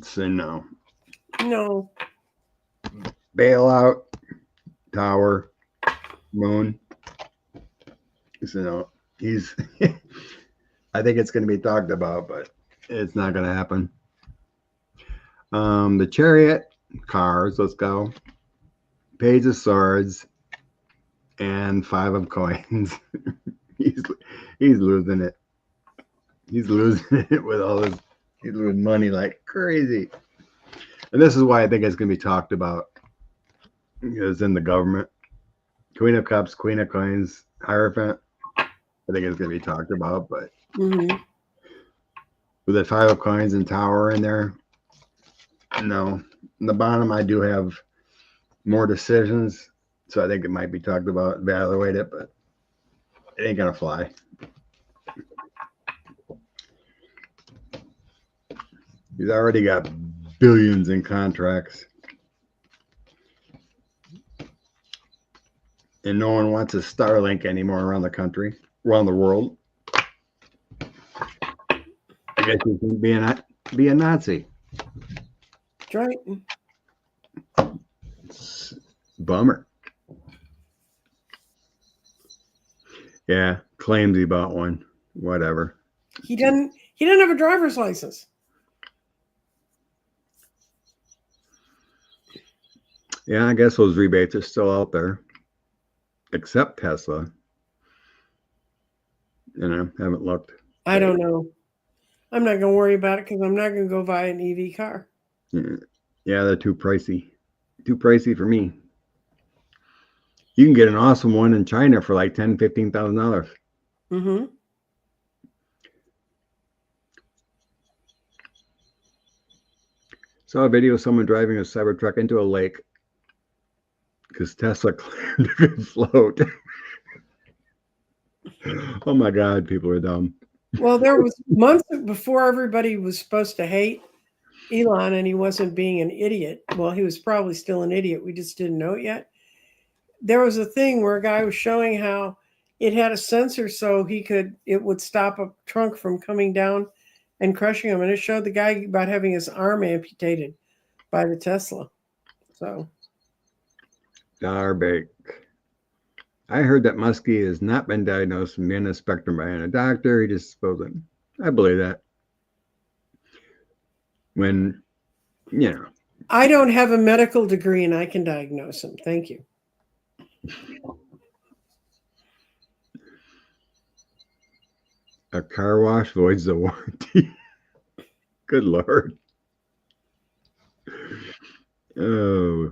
So no. No. Bailout, tower, moon. So no, he's I think it's going to be talked about, but it's not going to happen. The chariot, cars, let's go. Page of swords and 5 of coins. he's losing it. He's losing it with all this. He's losing money like crazy. And this is why I think it's going to be talked about. It's in the government. Queen of Cups, Queen of Coins, Hierophant. I think it's going to be talked about, but with the 5 of Coins and Tower in there, no. In the bottom, I do have more decisions, so I think it might be talked about, evaluate it, but it ain't going to fly. He's already got billions in contracts. And no one wants a Starlink anymore around the country, around the world. I guess you can be a Nazi. That's right. Bummer. Yeah, claims he bought one. Whatever. He didn't have a driver's license. Yeah, I guess those rebates are still out there. Except Tesla. Haven't looked. I don't know. I'm not going to worry about it because I'm not going to go buy an EV car. Yeah, they're too pricey. Too pricey for me. You can get an awesome one in China for like $10,000, $15,000. Saw a video of someone driving a Cybertruck into a lake because Tesla claimed it could float. Oh my God, people are dumb. Well, there was months before everybody was supposed to hate Elon and he wasn't being an idiot. Well, he was probably still an idiot. We just didn't know it yet. There was a thing where a guy was showing how it had a sensor so it would stop a trunk from coming down and crushing him. And it showed the guy about having his arm amputated by the Tesla. So. Darbeck. I heard that Muskie has not been diagnosed with being on the spectrum by a doctor. He just supposed it. I believe that. When, I don't have a medical degree and I can diagnose him. Thank you. A car wash voids the warranty. Good Lord. Oh.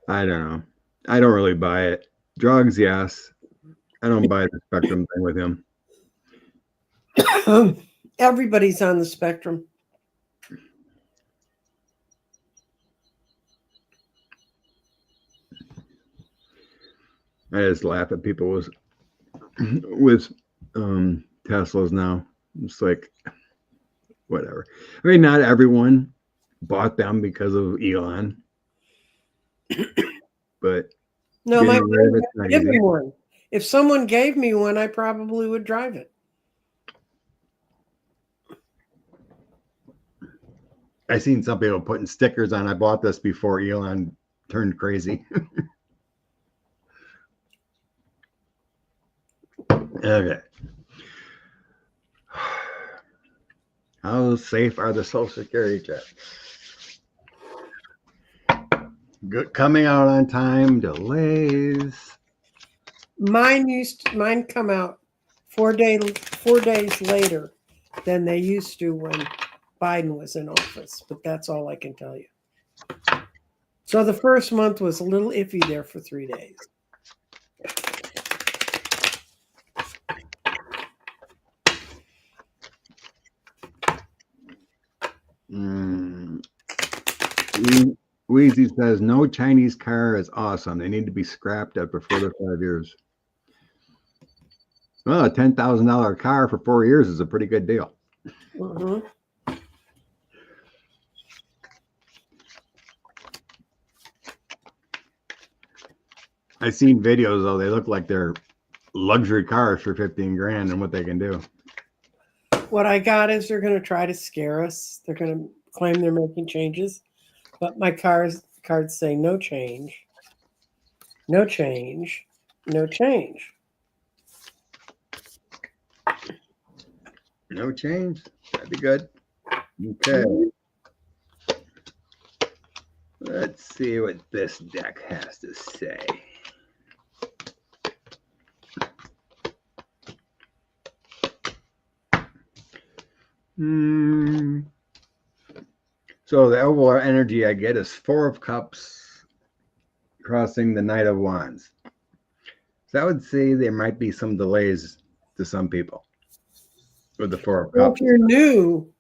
I don't know. I don't really buy it. Drugs, yes. I don't buy the spectrum thing with him. Everybody's on the spectrum. I just laugh at people with Teslas now. It's like, whatever. I mean, not everyone bought them because of Elon, but No, my getting rid of friend it's not give easy. him one. If someone gave me one, I probably would drive it. I seen some people putting stickers on. I bought this before Elon turned crazy. Okay. How safe are the Social Security checks? Good, coming out on time, delays. Mine come out 4 days later than they used to when Biden was in office, but that's all I can tell you. So the first month was a little iffy there for 3 days. Wheezy says no Chinese car is awesome. They need to be scrapped after 4 to 5 years. Well, a $10,000 car for 4 years is a pretty good deal. Mhm. I've seen videos though; they look like they're luxury cars for 15 grand, and what they can do. What I got is they're going to try to scare us. They're going to claim they're making changes, but my cards say no change, no change, no change. No change. That'd be good. Okay. Let's see what this deck has to say. So the overall energy I get is 4 of Cups crossing the Knight of Wands. So I would say there might be some delays to some people with the 4 of Well, Cups. if you're new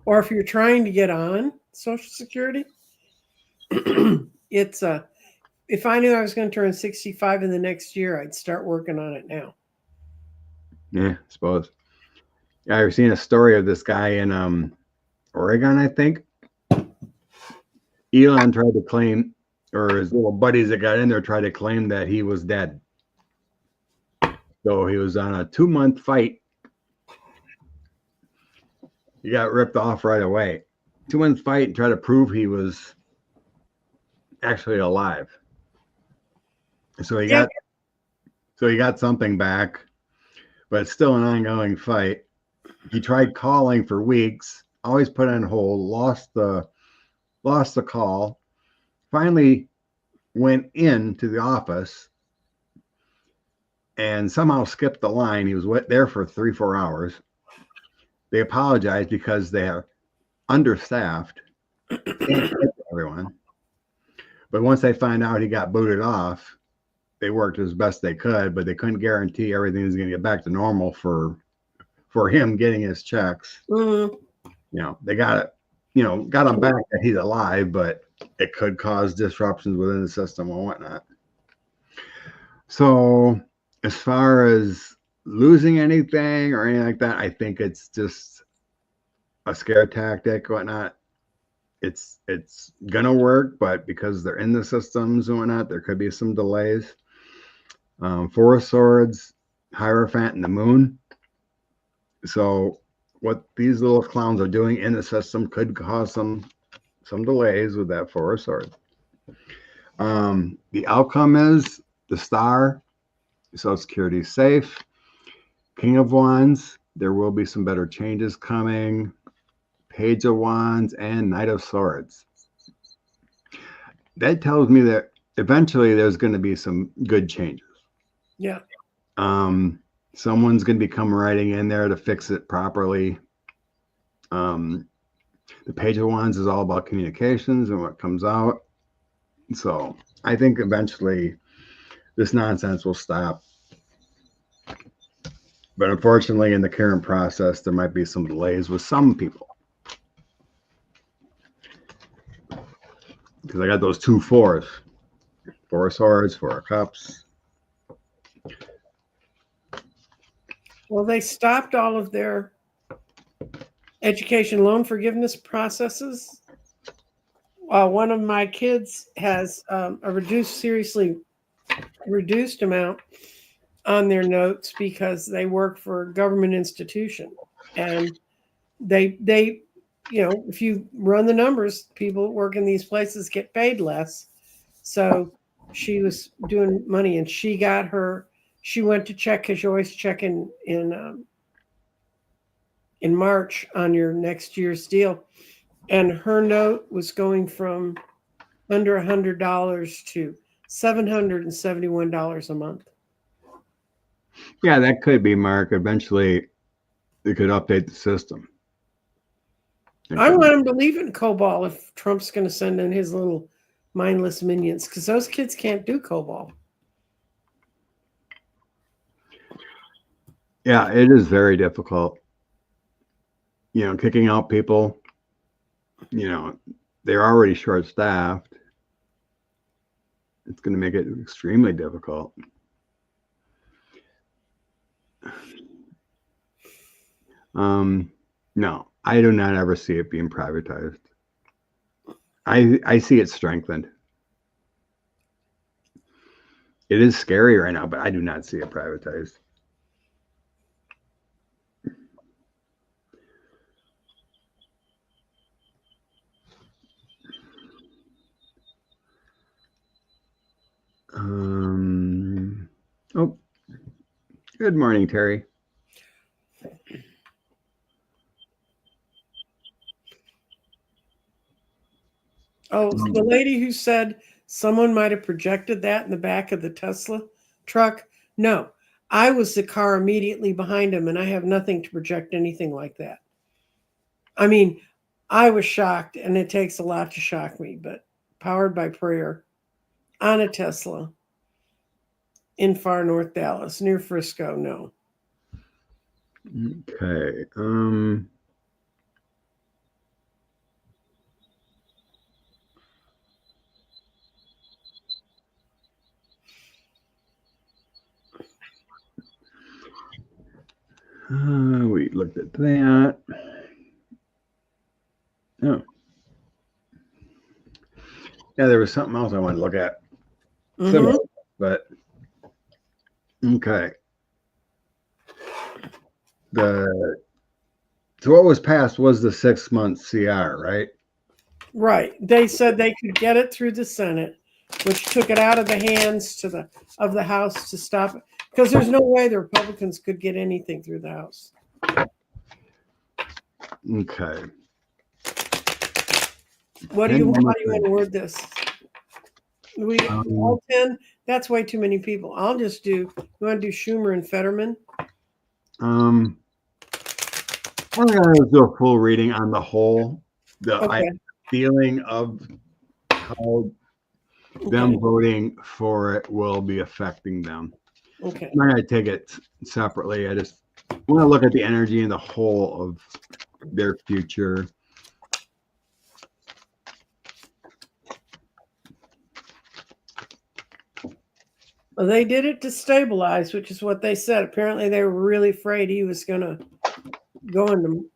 or if you're trying to get on Social Security, it's if I knew I was going to turn 65 in the next year, I'd start working on it now. Yeah, I suppose. I've seen a story of this guy in Oregon, I think. Elon tried to claim, or his little buddies that got in there tried to claim that he was dead. So he was on a 2-month fight. He got ripped off right away. 2 month fight and try to prove he was actually alive. So he got something back, but it's still an ongoing fight. He tried calling for weeks, always put on hold, lost the call. Finally went into the office and somehow skipped the line. He was there for 3-4 hours. They apologized because they're understaffed, can't get everyone. But once they find out he got booted off, they worked as best they could, but they couldn't guarantee everything was going to get back to normal for him getting his checks. Mm-hmm. They got him back that he's alive, but it could cause disruptions within the system and whatnot. So as far as losing anything or anything like that, I think it's just a scare tactic, whatnot. It's gonna work, but because they're in the systems and whatnot, there could be some delays. 4 of Swords, Hierophant, and the Moon. So what these little clowns are doing in the system could cause some delays with that 4 of Swords. The outcome is the Star, Social Security is safe. King of Wands, there will be some better changes coming. Page of Wands and Knight of Swords. That tells me that eventually there's going to be some good changes. Yeah. Someone's going to come writing in there to fix it properly. The Page of Wands is all about communications and what comes out. So I think eventually this nonsense will stop. But unfortunately, in the current process, there might be some delays with some people. Because I got those 2 4s. 4 of Swords, 4 of Cups. Well, they stopped all of their education loan forgiveness processes. One of my kids has a seriously reduced amount on their notes because they work for a government institution, and they if you run the numbers, people that work in these places get paid less. So she was doing money, and she went to check, because you always check in March on your next year's deal, and her note was going from under $100 to $771 a month. Yeah, that could be, Mark. Eventually, they could update the system. I want them to leave it in COBOL if Trump's going to send in his little mindless minions, because those kids can't do COBOL. Yeah, it is very difficult. Kicking out people, they're already short-staffed. It's going to make it extremely difficult. No, I do not ever see it being privatized. I see it strengthened. It is scary right now, but I do not see it privatized. Oh, good morning, Terry. Oh, the lady who said someone might have projected that in the back of the Tesla truck. No, I was the car immediately behind him, and I have nothing to project anything like that. I mean, I was shocked, and it takes a lot to shock me, but powered by prayer on a Tesla in far north Dallas, near Frisco, no. Okay. We looked at that. Oh. Yeah, there was something else I wanted to look at. Similar, but okay. So what was passed was the 6-month CR, right? Right. They said they could get it through the Senate, which took it out of the hands of the House to stop it, because there's no way the Republicans could get anything through the House. Okay. How do you want to word this? All 10? That's way too many people. I'll just do. You want to do Schumer and Fetterman? I'm gonna do a full reading on the whole. Feeling of how them voting for it will be affecting them. Okay. I'm not gonna take it separately. I just want to look at the energy and the whole of their future. Well, they did it to stabilize, which is what they said. Apparently, they were really afraid he was going to go into,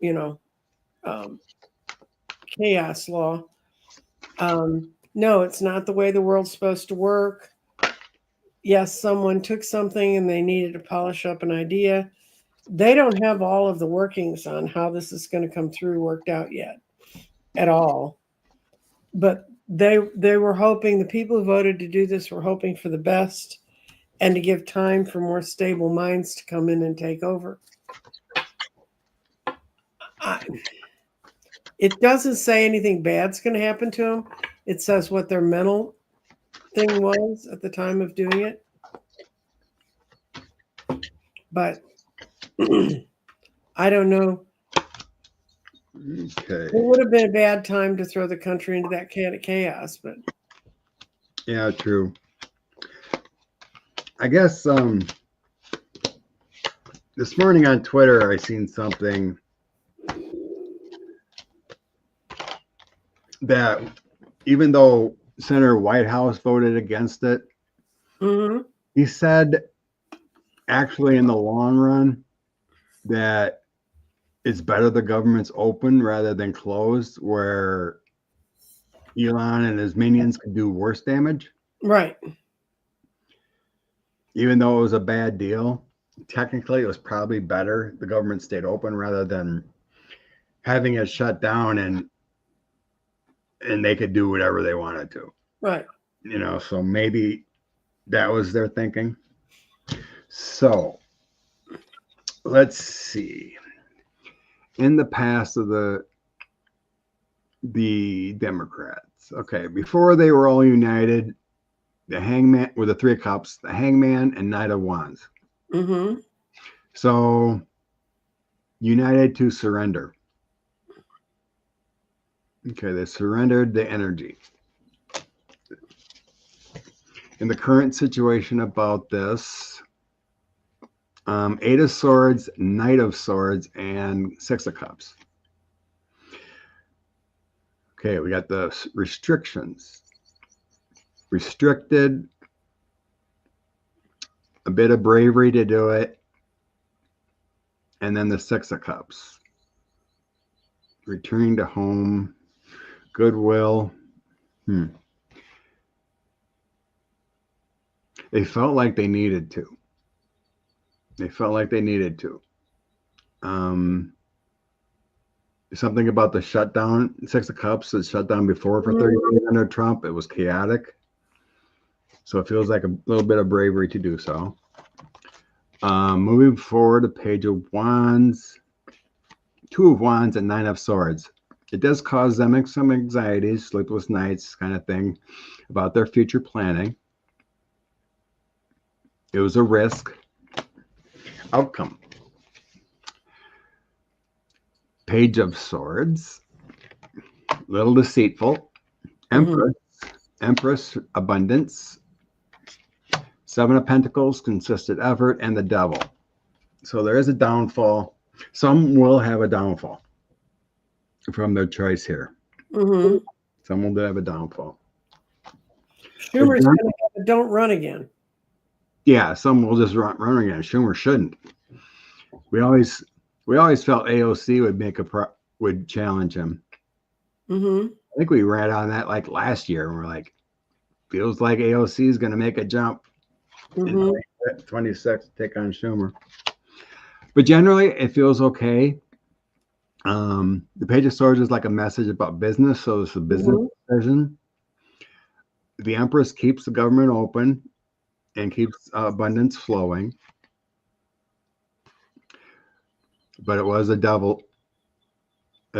chaos law. No, it's not the way the world's supposed to work. Yes, someone took something and they needed to polish up an idea. They don't have all of the workings on how this is going to come through worked out yet at all. But they were hoping, the people who voted to do this were hoping for the best and to give time for more stable minds to come in and take over. It doesn't say anything bad's going to happen to them. It says what their mental thing was at the time of doing it. But I don't know. Okay. It would have been a bad time to throw the country into that kind of chaos, but yeah, true. I guess this morning on Twitter I seen something that even though Senator Whitehouse voted against it, he said actually in the long run that it's better the government's open rather than closed, where Elon and his minions could do worse damage. Right. Even though it was a bad deal, technically it was probably better the government stayed open rather than having it shut down and they could do whatever they wanted to. Right. So maybe that was their thinking. So let's see. In the past of the Democrats, okay, before they were all united, the hangman with the three of cups, the hangman and knight of wands. Mm-hmm. So united to surrender. Okay, they surrendered the energy. In the current situation about this, Eight of Swords, Knight of Swords, and Six of Cups. Okay, we got the restrictions. Restricted, a bit of bravery to do it, and then the Six of Cups. Returning to home, goodwill. They felt like they needed to. Something about the shutdown, Six of Cups, the shutdown before for 30 days under Trump, it was chaotic. So it feels like a little bit of bravery to do so. Moving forward, a Page of Wands, Two of Wands, and Nine of Swords. It does cause them some anxieties, sleepless nights kind of thing, about their future planning. It was a risk. Outcome. Page of Swords, little deceitful. Empress, Empress, abundance. Seven of Pentacles, consistent effort, and the Devil. So there is a downfall. Some will have a downfall from their choice here. Mm-hmm. Some will have a downfall. Schumer's going to have a don't run again. Yeah, some will just run again. Schumer shouldn't. We always felt AOC would challenge him. Mm-hmm. I think we ran on that like last year, and we're like, feels like AOC is going to make a jump in 26 to take on Schumer. But generally, it feels okay. The Page of Swords is like a message about business, so it's a business decision. The Empress keeps the government open and keeps abundance flowing. But it was a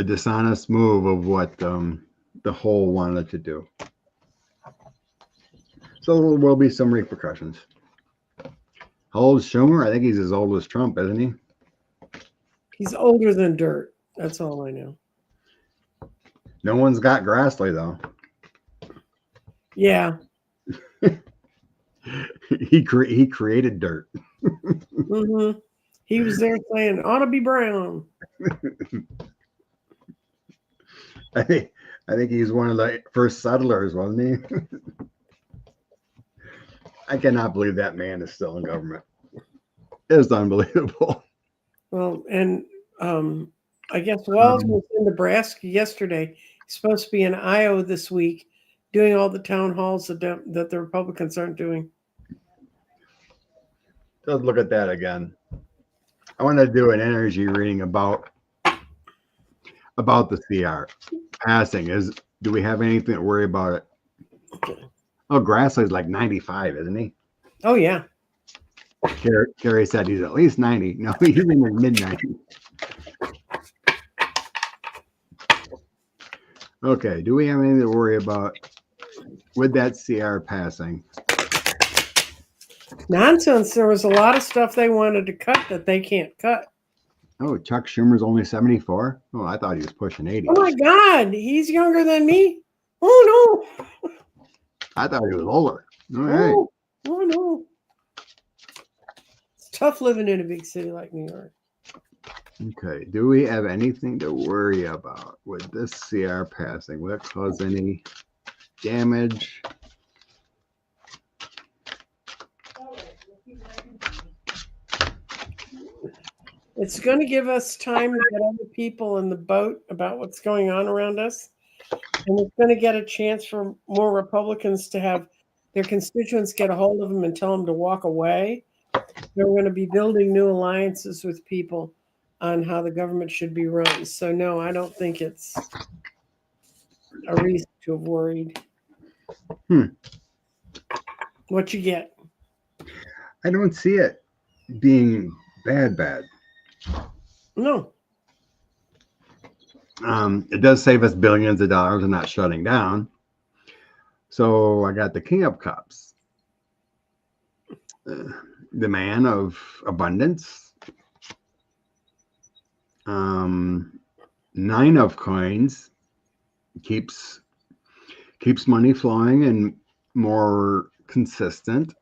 dishonest move of what the whole wanted to do. So there will be some repercussions. How old is Schumer? I think he's as old as Trump, isn't he? He's older than dirt. That's all I know. No one's got Grassley, though. Yeah. He created dirt. Mm-hmm. He was there saying, ought to be brown. I think he's one of the first settlers, wasn't he? I cannot believe that man is still in government. It's unbelievable. Well, and I guess Walz was in Nebraska yesterday. He's supposed to be in Iowa this week doing all the town halls that the Republicans aren't doing. Let's look at that again. I want to do an energy reading about the CR passing. Do we have anything to worry about it? Okay. Oh, Grassley's like 95, isn't he? Oh, yeah. Carrie said he's at least 90. No, he's in the mid-90s. Okay, do we have anything to worry about with that CR passing? Nonsense. There was a lot of stuff they wanted to cut that they can't cut. Oh, Chuck Schumer's only 74? Oh, I thought he was pushing 80. Oh, my God. He's younger than me. Oh, no. I thought he was older. All right. Oh, no. It's tough living in a big city like New York. Okay, do we have anything to worry about with this CR passing? Will it cause any damage? It's going to give us time to get other people in the boat about what's going on around us. And it's going to get a chance for more Republicans to have their constituents get a hold of them and tell them to walk away. They're going to be building new alliances with people on how the government should be run. So, no, I don't think it's a reason to have worried. What you get? I don't see it being bad. No. It does save us billions of dollars and not shutting down. So I got the King of Cups, the man of abundance, 9 of coins, keeps money flowing and more consistent.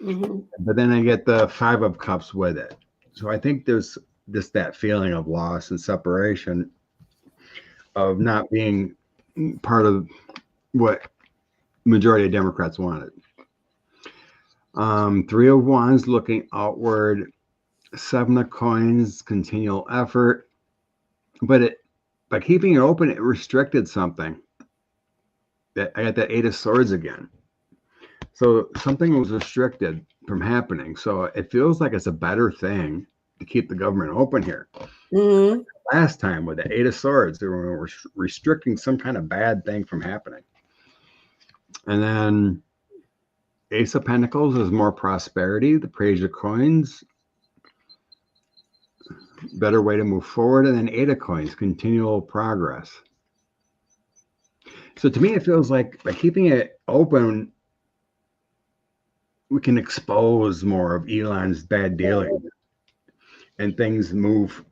Mm-hmm. But then I get the 5 of Cups with it. So I think there's just that feeling of loss and separation of not being part of what majority of Democrats wanted. 3 of Wands looking outward, 7 of Coins, continual effort. But by keeping it open, it restricted something. I got that 8 of Swords again. So something was restricted from happening. So it feels like it's a better thing to keep the government open here. Mm-hmm. Last time with the 8 of Swords, they were restricting some kind of bad thing from happening. And then Ace of Pentacles is more prosperity. The Page of Coins, better way to move forward. And then 8 of Coins, continual progress. So to me, it feels like by keeping it open, we can expose more of Elon's bad dealing and things move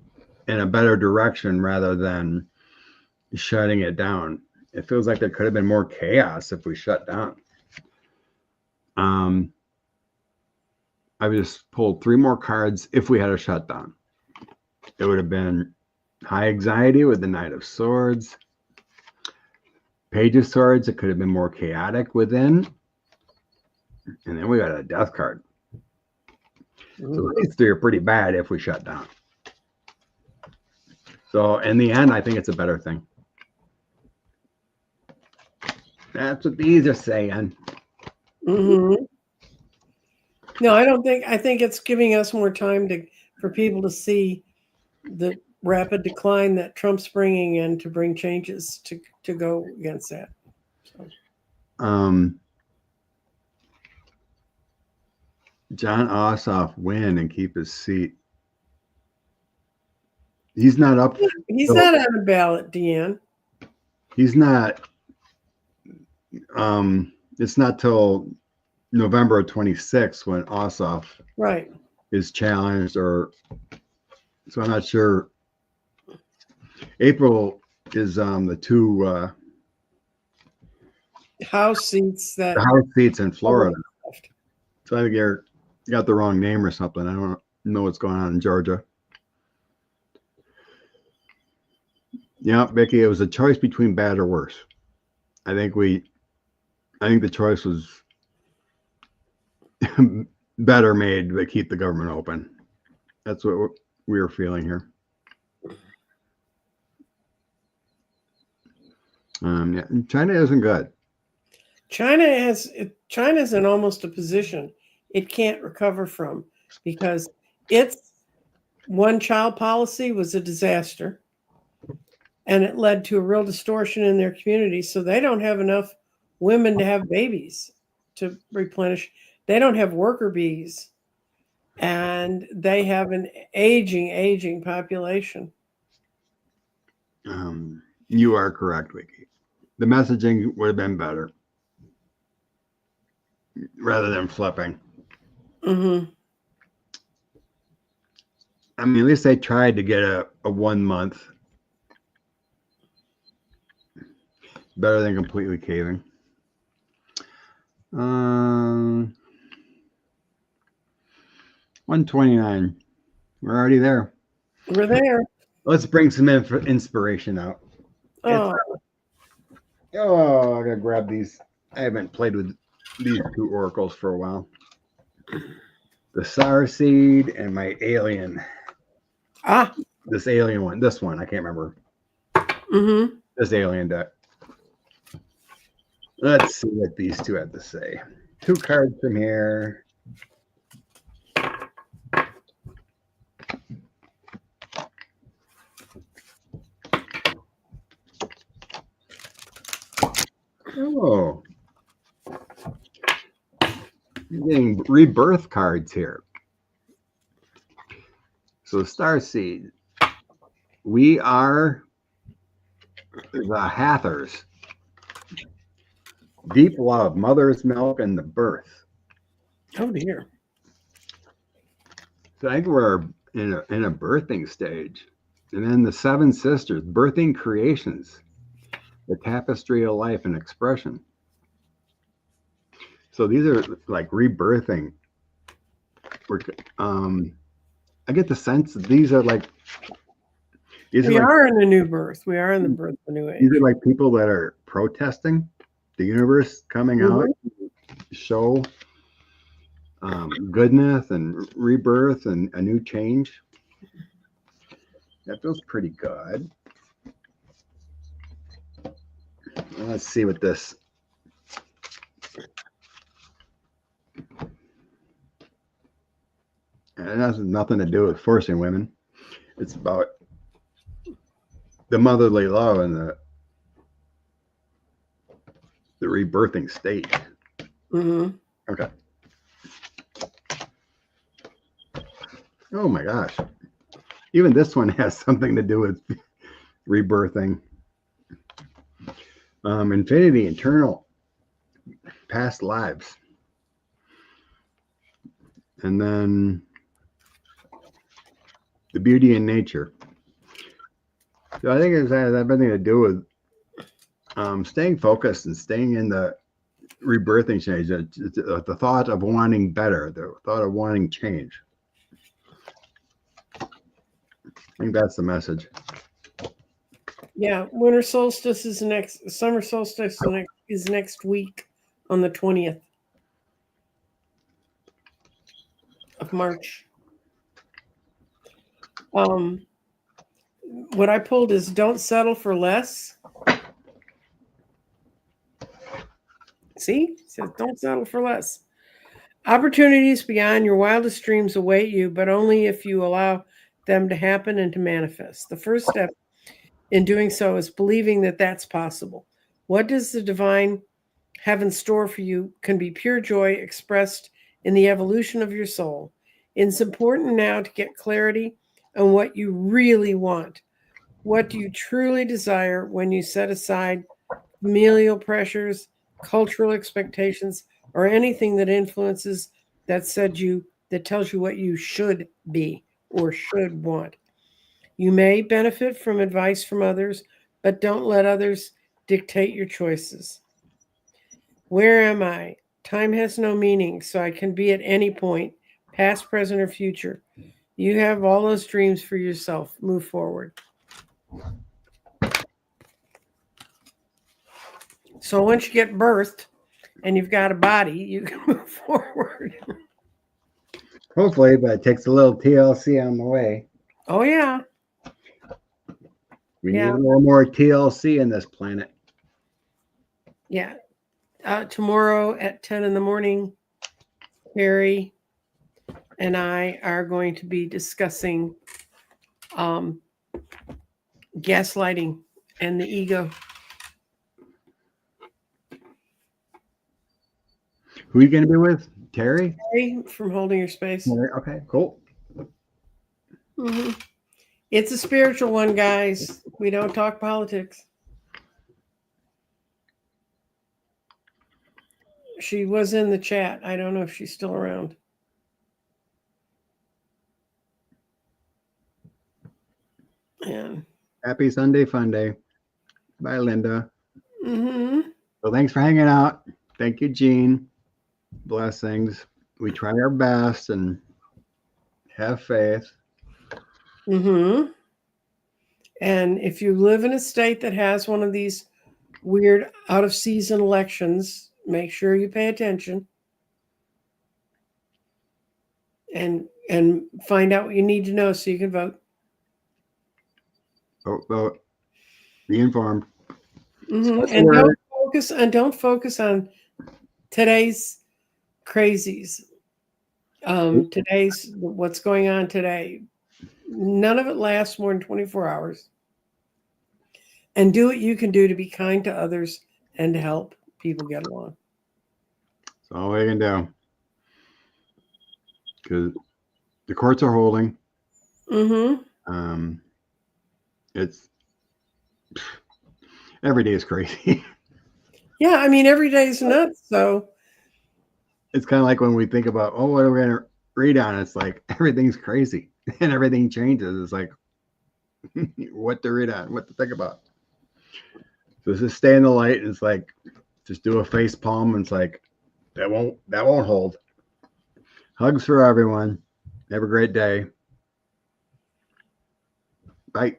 in a better direction rather than shutting it down. It feels like there could have been more chaos if we shut down. I just pulled 3 more cards if we had a shutdown. It would have been high anxiety with the Knight of Swords. Page of Swords, it could have been more chaotic within. And then we got a Death card. So these 3 are pretty bad if we shut down. So in the end, I think it's a better thing. That's what these are saying. Mm-hmm. No, I don't think. I think it's giving us more time for people to see the rapid decline that Trump's bringing in to bring changes to go against that. So. John Ossoff win and keep his seat. He's not up. He's not on the ballot, Deanne. He's not. It's not till November of 26 when Ossoff is challenged, so I'm not sure. April is the 2 House seats the House seats in Florida. So I think you got the wrong name or something. I don't know what's going on in Georgia. Yeah, Becky, it was a choice between bad or worse. I think the choice was better made to keep the government open. That's what we were feeling here. Yeah, China isn't good. China's in almost a position it can't recover from because its one-child policy was a disaster. And it led to a real distortion in their community. So they don't have enough women to have babies to replenish. They don't have worker bees. And they have an aging population. You are correct, Vicky. The messaging would have been better rather than flipping. Mm-hmm. I mean, at least they tried to get a 1 month. Better than completely caving. 129. We're already there. We're there. Let's bring some inspiration out. Oh, I gotta grab these. I haven't played with these 2 oracles for a while. The Sour Seed and my Alien Ah. This alien one. This one. I can't remember. Mm-hmm. This alien deck. Let's see what these two have to say. 2 cards from here. Oh. You're getting rebirth cards here. So Starseed. We are the Hathors. Deep love, mother's milk, and the birth. Oh dear. So I think we're in a birthing stage. And then the 7 sisters, birthing creations, the tapestry of life and expression. So these are like rebirthing. I get the sense that these are like We are in a new birth. We are in the birth of a new age. These are like people that are protesting the universe coming out, show goodness and rebirth and a new change. That feels pretty good. Let's see what this. And it has nothing to do with forcing women. It's about the motherly love and the rebirthing state. Mm-hmm. Okay. Oh my gosh. Even this one has something to do with rebirthing. Infinity, eternal, past lives. And then the beauty in nature. So I think it has everything to do with staying focused and staying in the rebirthing stage. The thought of wanting better, the thought of wanting change. I think that's the message. Yeah, winter solstice is next. Summer solstice is next week on the 20th of March. What I pulled is don't settle for less. See, it says don't settle for less. Opportunities beyond your wildest dreams await you, but only if you allow them to happen and to manifest. The first step in doing so is believing that that's possible. What does the divine have in store for you can be pure joy expressed in the evolution of your soul. It's important now to get clarity on what you really want. What do you truly desire when you set aside familial pressures, cultural expectations, or anything that influences that tells you what you should be or should want? You may benefit from advice from others, but don't let others dictate your choices. Where am I? Time has no meaning, so I can be at any point, past, present, or future. You have all those dreams for yourself. Move forward. So once you get birthed and you've got a body, you can move forward. Hopefully, but it takes a little TLC on the way. Oh, yeah. We need a little more TLC in this planet. Yeah. Tomorrow at 10 in the morning, Harry and I are going to be discussing gaslighting and the ego. Who are you going to be with? Terry? Terry from Holding Your Space. Okay, cool. Mm-hmm. It's a spiritual one, guys. We don't talk politics. She was in the chat. I don't know if she's still around. And happy Sunday fun day. Bye, Linda. Mm-hmm. So thanks for hanging out. Thank you, Jean. Blessings. We try our best and have faith. Mm-hmm. And if you live in a state that has one of these weird out-of-season elections, make sure you pay attention and find out what you need to know so you can vote. Vote. Be informed. Mhm. Spread the word. Don't focus on today's crazies. Today's what's going on today. None of it lasts more than 24 hours. And do what you can do to be kind to others and to help people get along. That's all we can do. Because the courts are holding. Mm-hmm. It's every day is crazy. Yeah, I mean, every day is nuts. So It's kind of like when we think about, oh, what are we going to read on? It's like everything's crazy and everything changes. It's like what to read on, what to think about. So just stay in the light. And it's like just do a face palm. And it's like that won't hold. Hugs for everyone. Have a great day. Bye.